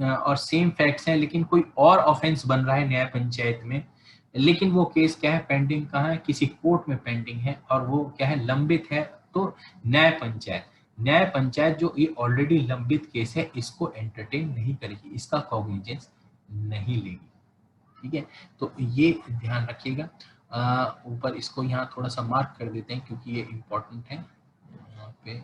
और सेम फैक्ट्स हैं लेकिन कोई और ऑफेंस बन रहा है न्याय पंचायत में, लेकिन वो केस क्या है, पेंडिंग कहाँ है, किसी कोर्ट में पेंडिंग है और वो क्या है, लंबित है, तो न्याय पंचायत जो ये ऑलरेडी लंबित केस है इसको एंटरटेन नहीं करेगी, इसका कॉग्निजेंस नहीं लेगी, ठीक है। तो ये ध्यान रखिएगा। ऊपर इसको यहाँ थोड़ा सा मार्क कर देते हैं क्योंकि ये इंपॉर्टेंट है यहाँ पे,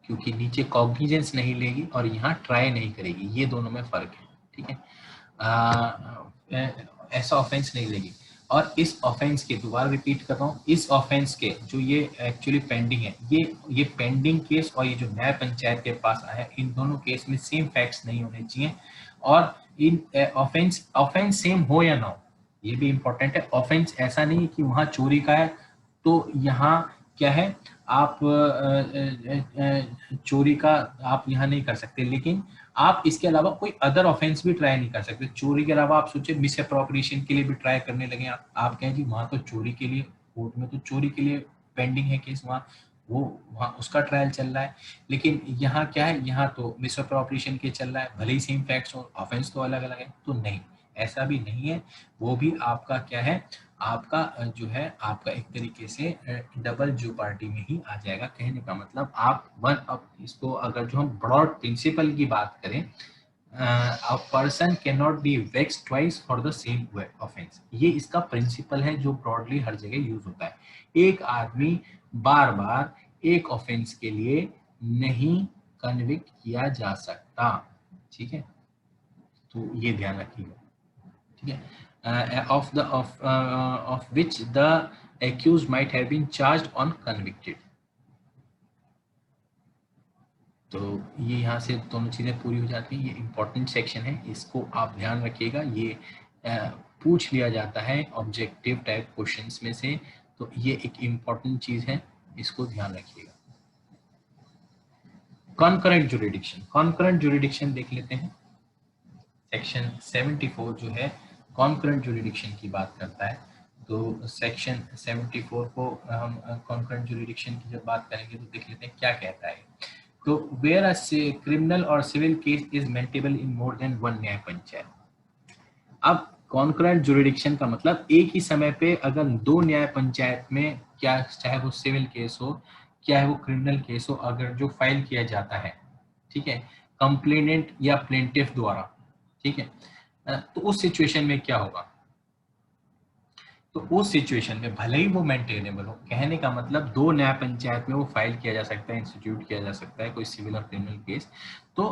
क्योंकि नीचे कॉग्निजेंस नहीं लेगी और यहाँ ट्राई नहीं करेगी, ये दोनों में फर्क है, ठीक है। ऐसा ऑफेंस नहीं लेगी। और इस ऑफेंस के, दोबारा रिपीट कर रहा हूँ, इस ऑफेंस के जो ये एक्चुअली पेंडिंग है, ये पेंडिंग केस और ये जो न्याय पंचायत के पास आया है, इन दोनों केस में सेम फैक्ट्स नहीं होने चाहिए। और इन ऑफेंस सेम हो या ना हो, ये भी इंपॉर्टेंट है। ऑफेंस ऐसा नहीं है कि वहां चोरी का है तो यहाँ क्या है, आप चोरी का आप यहाँ नहीं कर सकते, लेकिन आप इसके अलावा कोई अदर ऑफेंस भी ट्राई नहीं कर सकते। चोरी के अलावा आप सोचे मिस अप्रोप्रिएशन के लिए भी ट्राई करने लगे आप कहें जी वहां तो चोरी के लिए, कोर्ट में तो चोरी के लिए पेंडिंग है केस, वहाँ वो वहाँ उसका ट्रायल चल रहा है। लेकिन यहाँ क्या है, यहाँ तो मिस अप्रोप्रिएशन के चल रहा है, भले ही सेम फैक्ट्स हो, ऑफेंस तो अलग अलग है। तो नहीं, ऐसा भी नहीं है, वो भी आपका क्या है, आपका जो है आपका एक तरीके से डबल जो पार्टी में ही आ जाएगा। कहने का मतलब आप अब इसको अगर जो हम ब्रॉड प्रिंसिपल की बात करें, a person can not be vex twice for the same offence, ये इसका प्रिंसिपल है जो ब्रॉडली हर जगह यूज होता है। एक आदमी बार बार एक ऑफेंस के लिए नहीं कन्विक्ट किया जा सकता, ठीक है, तो ये ध्यान रखिएगा, ठीक है। of which the accused might have been charged on convicted। तो ये यहाँ से दोनों चीजें पूरी हो जाती हैं। ये इंपॉर्टेंट सेक्शन है, इसको आप ध्यान रखिएगा। ये पूछ लिया जाता है ऑब्जेक्टिव टाइप क्वेश्चंस में से, तो ये एक इम्पॉर्टेंट चीज है, इसको ध्यान रखिएगा। कॉन्करेंट जुरिडिक्शन, कॉन्करेंट जुरिडिक्शन देख लेते हैं। सेक्शन 74 जो है कॉन्करेंट जुरिडिक्शन की बात करता है। तो सेक्शन 74 को हम कॉन्करेंट जुरिडिक्शन की जब बात करेंगे तो देख लेते हैं क्या कहता है। तो वेयर अ क्रिमिनल और civil case is maintainable in more than one Nyaya Panchayat. अब कॉन्करेंट जुरिडिक्शन का मतलब एक ही समय पे अगर दो न्याय पंचायत में, क्या चाहे वो सिविल केस हो, क्या है वो क्रिमिनल केस हो, अगर जो फाइल किया जाता है, ठीक है, कंप्लेनेंट या प्लेंटिफ द्वारा, ठीक है, तो उस सिचुएशन में क्या होगा, तो उस सिचुएशन में भले ही वो मेंटेनेबल हो, कहने का मतलब दो न्याय पंचायत में वो फाइल किया जा सकता है, इंस्टीट्यूट किया जा सकता है कोई सिविल और क्रिमिनल केस, तो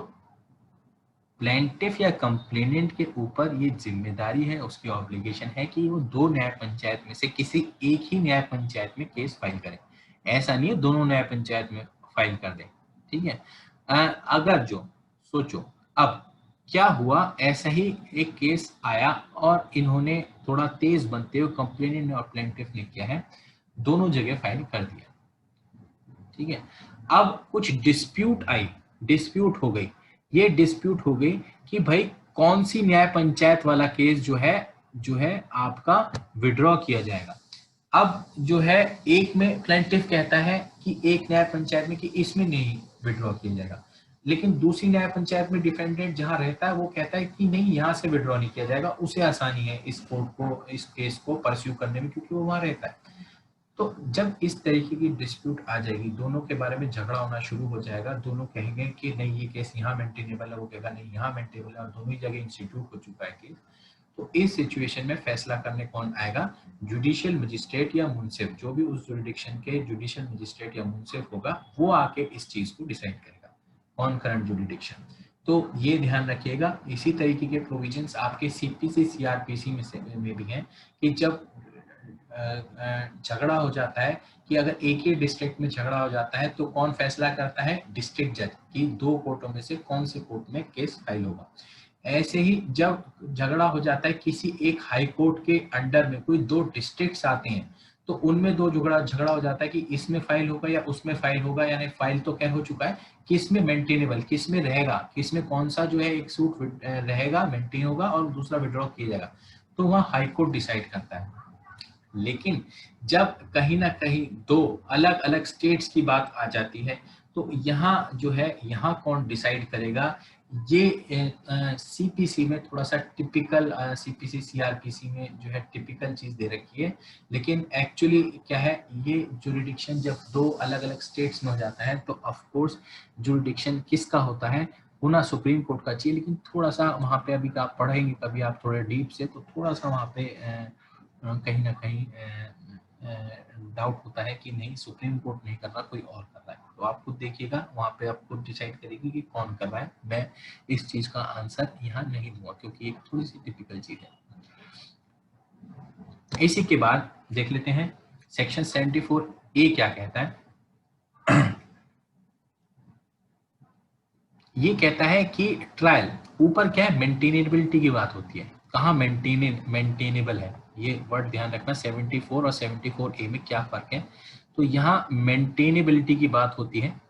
प्लेंटिफ या कंप्लेनेंट के ऊपर ये जिम्मेदारी है, उसकी ऑब्लिगेशन है कि वो दो न्याय पंचायत में से किसी एक ही न्याय पंचायत में केस फाइल करे। ऐसा नहीं है दोनों न्याय पंचायत में फाइल कर दे, ठीक है। अगर जो सोचो अब क्या हुआ, ऐसा ही एक केस आया और इन्होंने थोड़ा तेज बनते हुए कंप्लेनेंट और प्लेंटिफ ने क्या है, दोनों जगह फाइल कर दिया, ठीक है। अब कुछ डिस्प्यूट आई, डिस्प्यूट हो गई, ये डिस्प्यूट हो गई कि भाई कौन सी न्याय पंचायत वाला केस जो है आपका विड्रॉ किया जाएगा। अब जो है एक में प्लेंटिफ कहता है कि एक न्याय पंचायत में कि इसमें नहीं विड्रॉ किया जाएगा, लेकिन दूसरी न्याय पंचायत में डिफेंडेंट जहां रहता है वो कहता है कि नहीं यहाँ से विड्रॉ नहीं किया जाएगा, उसे आसानी है इस कोर्ट को, इस केस को परस्यू करने में, क्योंकि वो वहां रहता है। तो जब इस तरीके की डिस्प्यूट आ जाएगी, दोनों के बारे में झगड़ा होना शुरू हो जाएगा, दोनों कहेंगे कि नहीं ये केस यहाँ मेंटेनेबल है, वो कहेगा नहीं यहाँ मेंटेनेबल है, और दोनों ही जगह इंस्टीट्यूट हो चुका है केस। तो इस सिचुएशन में फैसला करने कौन आएगा, जुडिशियल मजिस्ट्रेट या मुंसिफ, जो भी उस जुरिडिक्शन के जुडिशियल मजिस्ट्रेट या मुंसिफ होगा वो आके इस चीज को डिसाइड करेगा, कॉन्करेंट जुरिडिक्शन। तो ये ध्यान रखिएगा। इसी तरीके के प्रोविजंस आपके सीपीसी सीआरपीसी में भी हैं कि जब झगड़ा हो जाता है, कि अगर एक ही डिस्ट्रिक्ट में झगड़ा हो जाता है तो कौन फैसला करता है, डिस्ट्रिक्ट जज, कि दो कोर्टों में से कौन से कोर्ट में केस फाइल होगा। ऐसे ही जब झगड़ा हो जाता है किसी एक हाई कोर्ट के अंडर में कोई दो डिस्ट्रिक्ट्स आते हैं, तो उनमें दो झगड़ा हो जाता है कि इसमें फाइल होगा या उसमें फाइल होगा, यानी फाइल तो क्या हो चुका है, किस में मेंटेनेबल, किस में रहेगा, किस में कौन सा जो है एक सूट रहेगा, मेंटेन होगा और दूसरा विड्रॉ किया जाएगा, तो वहाँ हाई कोर्ट डिसाइड करता है। लेकिन जब कहीं ना कहीं दो अलग अलग स्टेट्स की बात आ जाती है, तो यहाँ जो है यहाँ कौन डिसाइड करेगा, ये सीपीसी में थोड़ा सा टिपिकल, सीपीसी सीआरपीसी में जो है टिपिकल चीज दे रखी है, लेकिन एक्चुअली क्या है, ये जुरिडिक्शन जब दो अलग अलग स्टेट्स में हो जाता है तो ऑफ कोर्स जुरिडिक्शन किसका होता है, होना सुप्रीम कोर्ट का चाहिए, लेकिन थोड़ा सा वहाँ पे अभी आप पढ़ेंगे कभी आप थोड़े डीप से, तो थोड़ा सा वहाँ पे कहीं ना कहीं डाउट होता है कि नहीं सुप्रीम कोर्ट नहीं कर रहा, कोई और कर रहा है। तो आप खुद देखिएगा, वहाँ पे आप खुद डिसाइड करेंगे कि कौन कर रहा है। मैं इस चीज का आंसर यहाँ नहीं दूंगा क्योंकि एक थोड़ी सी टिपिकल चीज है। इसी के बाद देख लेते हैं सेक्शन 74A क्या कहता है। ये कहता है कि ट्रायल, ऊपर क्या है, मेंटेनेबिलिटी की बात होती है, कहाँ मेंटेनेबल है, ये वर्ड ध्यान रखना। 74 और 74A में क्या फर्क है, तो यहाँ मेंटेनेबिलिटी की बात होती है।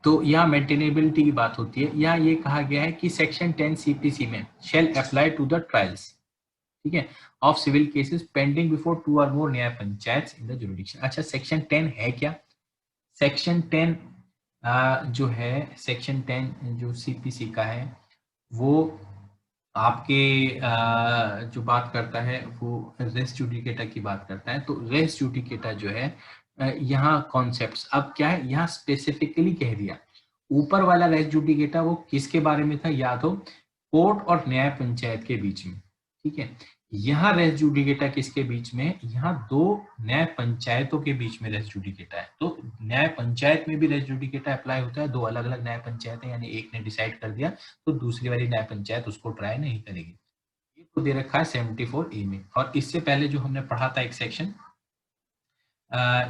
तो यहाँ मेंटेनेबिलिटी की बात होती है। यहाँ ये कहा गया है कि सेक्शन 10 CPC में shall apply to the trials, ठीक है, of civil cases pending before 2 और more nyaya panchayat in the jurisdiction. अच्छा, सेक्शन 10 है क्या? सेक्शन 10 जो है, सेक्शन 10 जो सीपीसी का है वो आपके जो बात करता है वो रेस जुडिकेटा की बात करता है। तो रेस जुडिकेटा जो है यहाँ कॉन्सेप्ट्स अब क्या है, यहाँ स्पेसिफिकली कह दिया। ऊपर वाला रेस जुडिकेटा वो किसके बारे में था, याद हो, कोर्ट और न्याय पंचायत के बीच में, ठीक है। यहाँ रेस जुडिकेटा किसके बीच में, यहाँ दो न्याय पंचायतों के बीच में रेस जुडिकेटा है। तो न्याय पंचायत में भी रेस जुडिकेटा अप्लाई होता है, दो अलग अलग न्याय पंचायतें, यानी एक ने डिसाइड कर दिया तो दूसरी वाली न्याय पंचायत उसको ट्राई नहीं करेगी। ये तो दे रखा है 74A में। और इससे पहले जो हमने पढ़ा था एक सेक्शन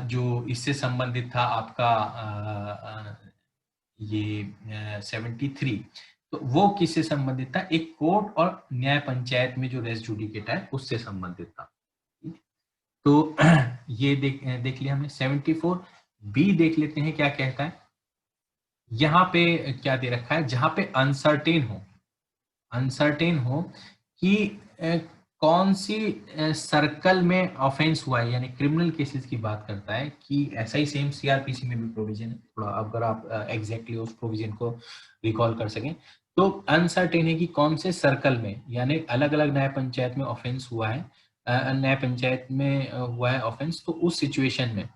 जो इससे संबंधित था आपका ये 73, तो वो किससे संबंधित था, एक कोर्ट और न्याय पंचायत में जो रेस जुडिकेटा है उससे संबंधित था। तो ये देख लिया हमने। 74B देख लेते हैं क्या कहता है। यहाँ पे क्या दे रखा है, जहां पे अनसर्टेन हो कि कौन सी सर्कल में ऑफेंस हुआ है, यानी क्रिमिनल केसेस की बात करता है कि ऐसा ही सेम सीआरपीसी में भी प्रोविजन है, थोड़ा अगर आप एग्जैक्टली उस प्रोविजन को रिकॉल कर सकें। तो अनसर्टेन है कि कौन से सर्कल में, यानी अलग अलग न्याय पंचायत में ऑफेंस हुआ है, न्याय पंचायत में हुआ है ऑफेंस, तो उस सिचुएशन में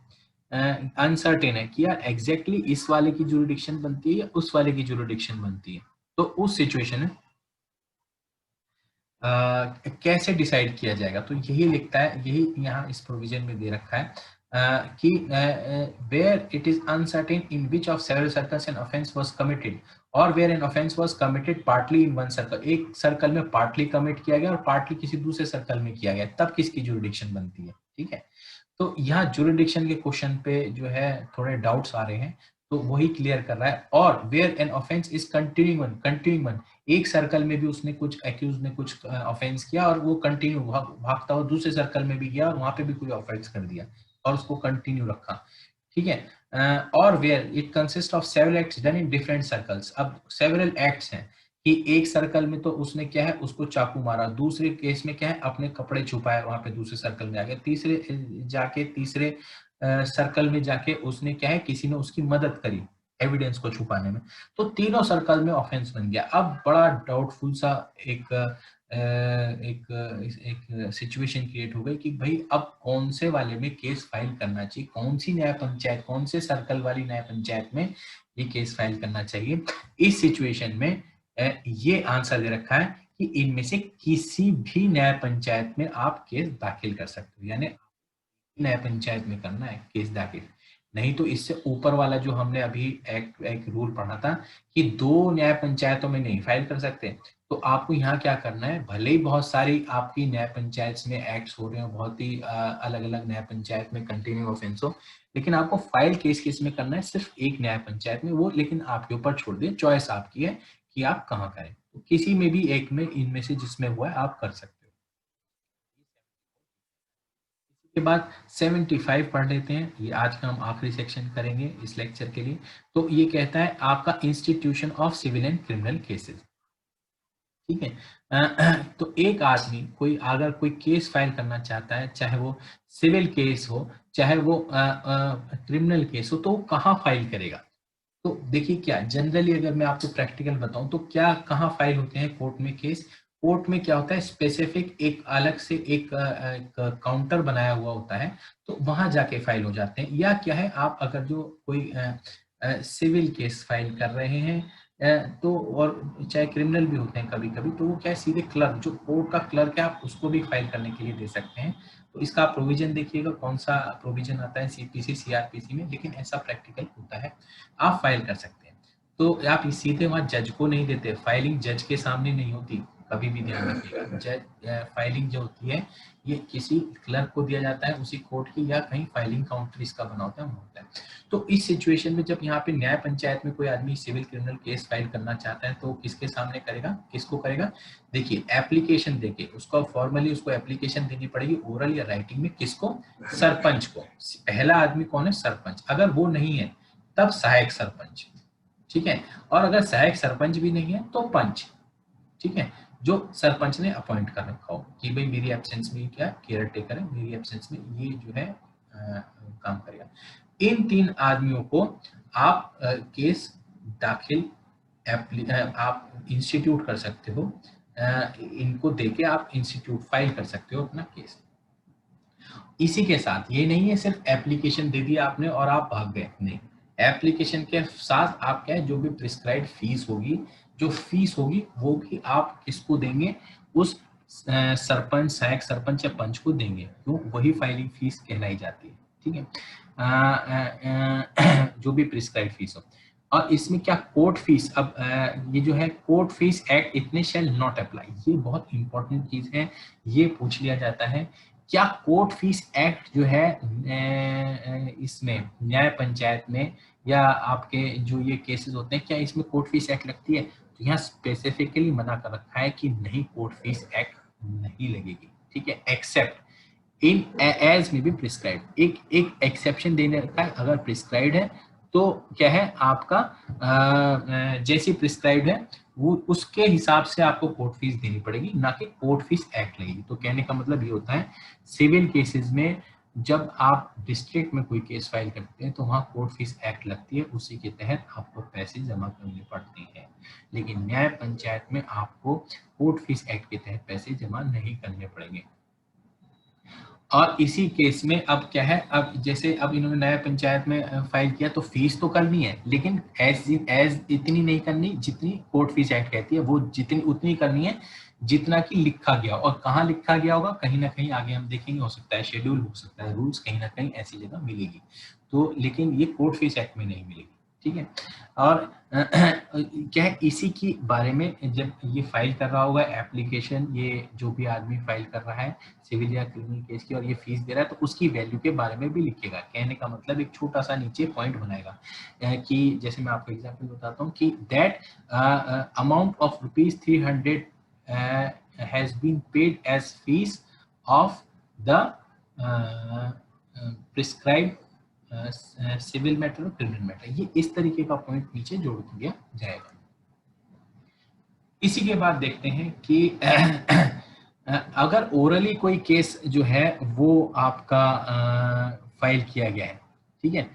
अनसर्टेन है कि यार एग्जैक्टली इस वाले की जुरिडिक्शन बनती है या उस वाले की जुरिडिक्शन बनती है। तो उस सिचुएशन में कैसे डिसाइड किया जाएगा, तो यही लिखता है, यही यहाँ इस प्रोविजन में दे रखा है कि where it is uncertain in which of several circles an offence was committed और where an offence was committed partly in one circle, एक सर्कल में पार्टली कमिट किया गया और पार्टली किसी दूसरे सर्कल में किया गया, तब किसकी जुरिडिक्शन बनती है, ठीक है। तो यहाँ जुरिडिक्शन के क्वेश्चन पे जो है थोड़े डाउट्स आ रहे हैं, तो वही क्लियर कर रहा है। और where an offence is continuing, एक सर्कल में भी उसने कुछ एक्यूज ने कुछ ऑफेंस किया और वो कंटिन्यू भागता हुआ दूसरे सर्कल में भी गया और वहां पे भी कोई ऑफेंस कर दिया और उसको कंटिन्यू रखा, ठीक है। और where it consist of several acts done in different circles, अब सेवरल एक्ट्स हैं कि एक सर्कल में तो उसने क्या है, उसको चाकू मारा, दूसरे केस में क्या है, अपने कपड़े छुपाए वहां पे दूसरे सर्कल में आ गया, तीसरे सर्कल में जाके उसने क्या है, किसी ने उसकी मदद करी एविडेंस को छुपाने में, तो तीनों सर्कल में ऑफेंस बन गया। अब बड़ा डाउटफुल सा एक सिचुएशन क्रिएट हो गई कि भाई अब कौन से वाले में केस फाइल करना चाहिए, कौन सी न्याय पंचायत, कौन से सर्कल वाली न्याय पंचायत में ये केस फाइल करना चाहिए। इस सिचुएशन में ये आंसर दे रखा है कि इनमें से किसी भी न्याय पंचायत में आप केस दाखिल कर सकते हो, यानी न्याय पंचायत में करना है केस दाखिल। नहीं तो इससे ऊपर वाला जो हमने अभी एक रूल पढ़ा था कि दो न्याय पंचायतों में नहीं फाइल कर सकते, तो आपको यहाँ क्या करना है, भले ही बहुत सारी आपकी न्याय पंचायत में एक्ट्स हो रहे हो, बहुत ही अलग अलग न्याय पंचायत में कंटिन्यू ऑफेंस हो, लेकिन आपको फाइल केस किस में करना है, सिर्फ एक न्याय पंचायत में, वो लेकिन आपके ऊपर छोड़ दिए, चॉइस आपकी है कि आप कहाँ करें, तो किसी में भी एक में, इनमें से जिसमें हुआ है आप कर सकते हो। के बाद 75 पढ़ लेते हैं, ये आज का हम आखिरी सेक्शन करेंगे इस लेक्चर के लिए। तो ये कहता है आपका institution of civil and criminal cases, ठीक है। तो एक आदमी कोई अगर कोई केस फाइल करना चाहता है, चाहे वो सिविल केस हो चाहे वो क्रिमिनल केस हो, तो वो कहाँ फाइल करेगा। तो देखिए क्या जनरली अगर मैं आपको प्रैक्टिकल बताऊं तो क्या कहाँ फाइल होते हैं कोर्ट में केस, कोर्ट में क्या होता है, स्पेसिफिक एक अलग से एक काउंटर बनाया हुआ होता है, तो वहां जाके फाइल हो जाते हैं। या क्या है, आप अगर जो कोई सिविल केस फाइल कर रहे हैं तो, और चाहे क्रिमिनल भी होते हैं कभी कभी, तो वो क्या है, सीधे क्लर्क, जो कोर्ट का क्लर्क है, आप उसको भी फाइल करने के लिए दे सकते हैं। तो इसका प्रोविजन देखिएगा कौन सा प्रोविजन आता है सीपीसी सीआरपीसी में, लेकिन ऐसा प्रैक्टिकल होता है, आप फाइल कर सकते हैं। तो आप सीधे वहां जज को नहीं देते, फाइलिंग जज के सामने नहीं होती, कभी भी ध्यान रखिएगा। जज फाइलिंग जो होती है ये किसी क्लर्क को दिया जाता है उसी कोर्ट की, या कहीं फाइलिंग काउंटर इसका बना होता है वो होता है। तो इस सिचुएशन में जब यहाँ पे न्याय पंचायत में कोई आदमी सिविल क्रिमिनल केस फाइल करना चाहता है तो किसके सामने करेगा, किसको करेगा? देखिए एप्लीकेशन देके उसको फॉर्मली उसको एप्लीकेशन देनी पड़ेगी, ओरल या राइटिंग में। किसको? सरपंच को। पहला आदमी कौन है? सरपंच। अगर वो नहीं है तब सहायक सरपंच, ठीक है। और अगर सहायक सरपंच भी नहीं है तो पंच, ठीक है, जो सरपंच ने अपॉइंट कर रखा हो कि भाई मेरी एब्सेंस में क्या केयर टेकर है, मेरी एब्सेंस में ये जो है काम करेगा। इन 3 आदमियों को आप केस दाखिल आप इंस्टीट्यूट कर सकते हो, इनको देके आप इंस्टीट्यूट फाइल कर सकते हो अपना केस। इसी के साथ ये नहीं है सिर्फ एप्लीकेशन दे दिया आपने और आप भाग गए, नहीं। एप्लीकेशन के साथ आप क्या है, जो भी प्रिस्क्राइब फीस होगी, जो फीस होगी वो भी आप किसको देंगे? उस सरपंच, सहायक सरपंच या पंच को देंगे। क्यों? वही फाइलिंग फीस कहलाई जाती है, ठीक है। जो भी प्रिस्क्राइब फीस हो। और इसमें क्या कोर्ट फीस, अब ये जो है कोर्ट फीस एक्ट इतने शैल नॉट अप्लाई, ये बहुत इंपॉर्टेंट चीज है, ये पूछ लिया जाता है। क्या कोर्ट फीस एक्ट जो है इसमें न्याय पंचायत में या आपके जो ये केसेस होते हैं, क्या इसमें कोर्ट फीस एक्ट लगती है? तो यहाँ स्पेसिफिकली मना कर रखा है कि नहीं, कोर्ट फीस एक्ट नहीं लगेगी, ठीक है, एक्सेप्ट इन एज में भी प्रिस्क्राइब। एक एक्सेप्शन देने रखा है, अगर प्रिस्क्राइब है तो क्या है आपका जैसी प्रिस्क्राइब है वो उसके हिसाब से आपको कोर्ट फीस देनी पड़ेगी, ना कि कोर्ट फीस एक्ट लगेगी। तो कहने का मतलब ये होता है सिविल केसेस में जब आप डिस्ट्रिक्ट में कोई केस फाइल करते हैं तो वहाँ कोर्ट फीस एक्ट लगती है, उसी के तहत आपको पैसे जमा करने पड़ते हैं। लेकिन न्याय पंचायत में आपको कोर्ट फीस एक्ट के तहत पैसे जमा नहीं करने पड़ेंगे। और इसी केस में अब क्या है, अब जैसे अब इन्होंने न्याय पंचायत में फाइल किया तो फीस तो करनी है, लेकिन एज इतनी नहीं करनी जितनी कोर्ट फीस एक्ट कहती है, वो जितनी उतनी करनी है जितना कि लिखा गया। और कहाँ लिखा गया होगा? कहीं ना कहीं आगे हम देखेंगे, हो सकता है शेड्यूल, हो सकता है रूल्स, कहीं ना कहीं ऐसी जगह मिलेगी। तो लेकिन ये कोर्ट फीस एक्ट में नहीं मिलेगी, ठीक है। और क्या है, इसी की बारे में जब ये फाइल कर रहा होगा एप्लीकेशन, ये जो भी आदमी फाइल कर रहा है सिविल या क्रिमिनल केस की और ये फीस दे रहा है, तो उसकी वैल्यू के बारे में भी लिखेगा। कहने का मतलब एक छोटा सा नीचे पॉइंट बनाएगा कि जैसे मैं आपको एग्जांपल बताता हूँ कि that amount of ₹300 has been paid as fees of the prescribe civil matter और क्रिमिनल मैटर। ये इस तरीके का पॉइंट नीचे जोड़ दिया जाएगा। इसी के बाद देखते हैं कि अगर ओरली कोई केस जो है वो आपका फाइल किया गया है, ठीक है,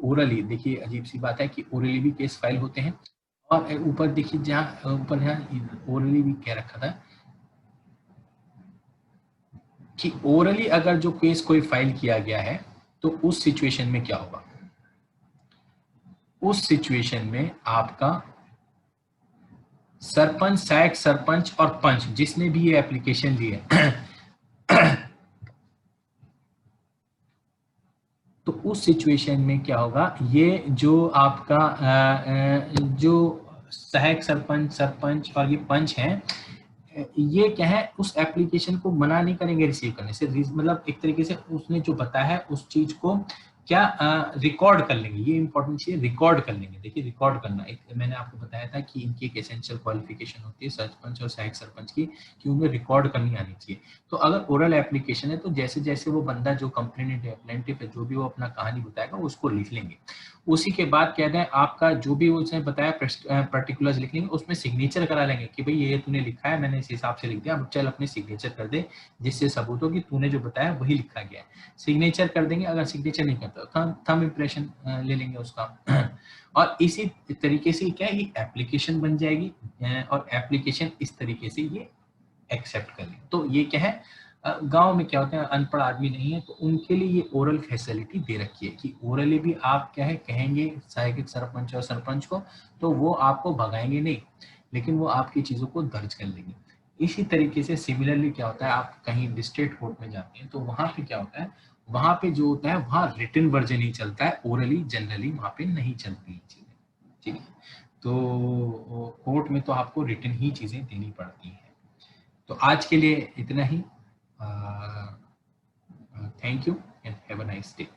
ओरली, देखिए अजीब सी बात है कि ओरली भी केस फाइल होते हैं। और ऊपर देखिए, जहाँ ऊपर यहाँ ओरली भी कह रखा था कि ओरली अगर जो केस कोई फाइल किया गया है तो उस सिचुएशन में क्या होगा? उस सिचुएशन में आपका सरपंच, सहायक सरपंच और पंच जिसने भी ये एप्लीकेशन ली है तो उस सिचुएशन में क्या होगा? ये जो आपका जो सहायक सरपंच, सरपंच और ये पंच हैं, ये क्या है, उस एप्लीकेशन को मना नहीं करेंगे रिसीव करने से। मतलब एक तरीके से उसने जो बताया है उस चीज को क्या रिकॉर्ड कर लेंगे। ये इंपॉर्टेंट चीज, रिकॉर्ड कर लेंगे। देखिए रिकॉर्ड करना, एक मैंने आपको बताया था कि इनकी एक एसेंशियल क्वालिफिकेशन होती है सरपंच और सहायक सरपंच की, कि उन्हें रिकॉर्ड करनी आनी चाहिए। तो अगर ओरल एप्लीकेशन है तो जैसे जैसे वो बंदा जो कंप्लेनेंट है, प्लेंटिफ है, जो भी वो अपना कहानी बताएगा उसको लिख लेंगे। उसी के बाद क्या है, आपका जो भी उसने बताया पर्टिकुलर्स लिख लेंगे, उसमें सिग्नेचर करा लेंगे कि भाई ये तूने लिखा है, मैंने इस हिसाब से लिख दिया, अब चल अपने सिग्नेचर कर दे, जिससे सबूत हो कि तूने जो बताया वही लिखा गया है। सिग्नेचर कर देंगे। अगर सिग्नेचर नहीं करता तो थंब इंप्रेशन ले लेंगे उसका और इसी तरीके से क्या है, ये एप्लीकेशन बन जाएगी और एप्लीकेशन इस तरीके से ये एक्सेप्ट कर लेंगे। तो ये क्या है, गांव में क्या होता है, अनपढ़ आदमी नहीं है तो उनके लिए ये ओरल फैसिलिटी दे रखी है कि ओरली भी आप क्या है कहेंगे सहायक सरपंच और सरपंच को, तो वो आपको भगाएंगे नहीं, लेकिन वो आपकी चीजों को दर्ज कर लेंगे। इसी तरीके से सिमिलरली क्या होता है, आप कहीं डिस्ट्रिक्ट कोर्ट में जाते हैं तो वहां पे क्या होता है, वहां पे जो होता है वहां रिटन वर्जन ही चलता है, ओरली जनरली वहां पे नहीं चलती चीजें, ठीक है। तो कोर्ट में तो आपको रिटन ही चीजें देनी पड़ती हैं। तो आज के लिए इतना ही। Thank you and have a nice day.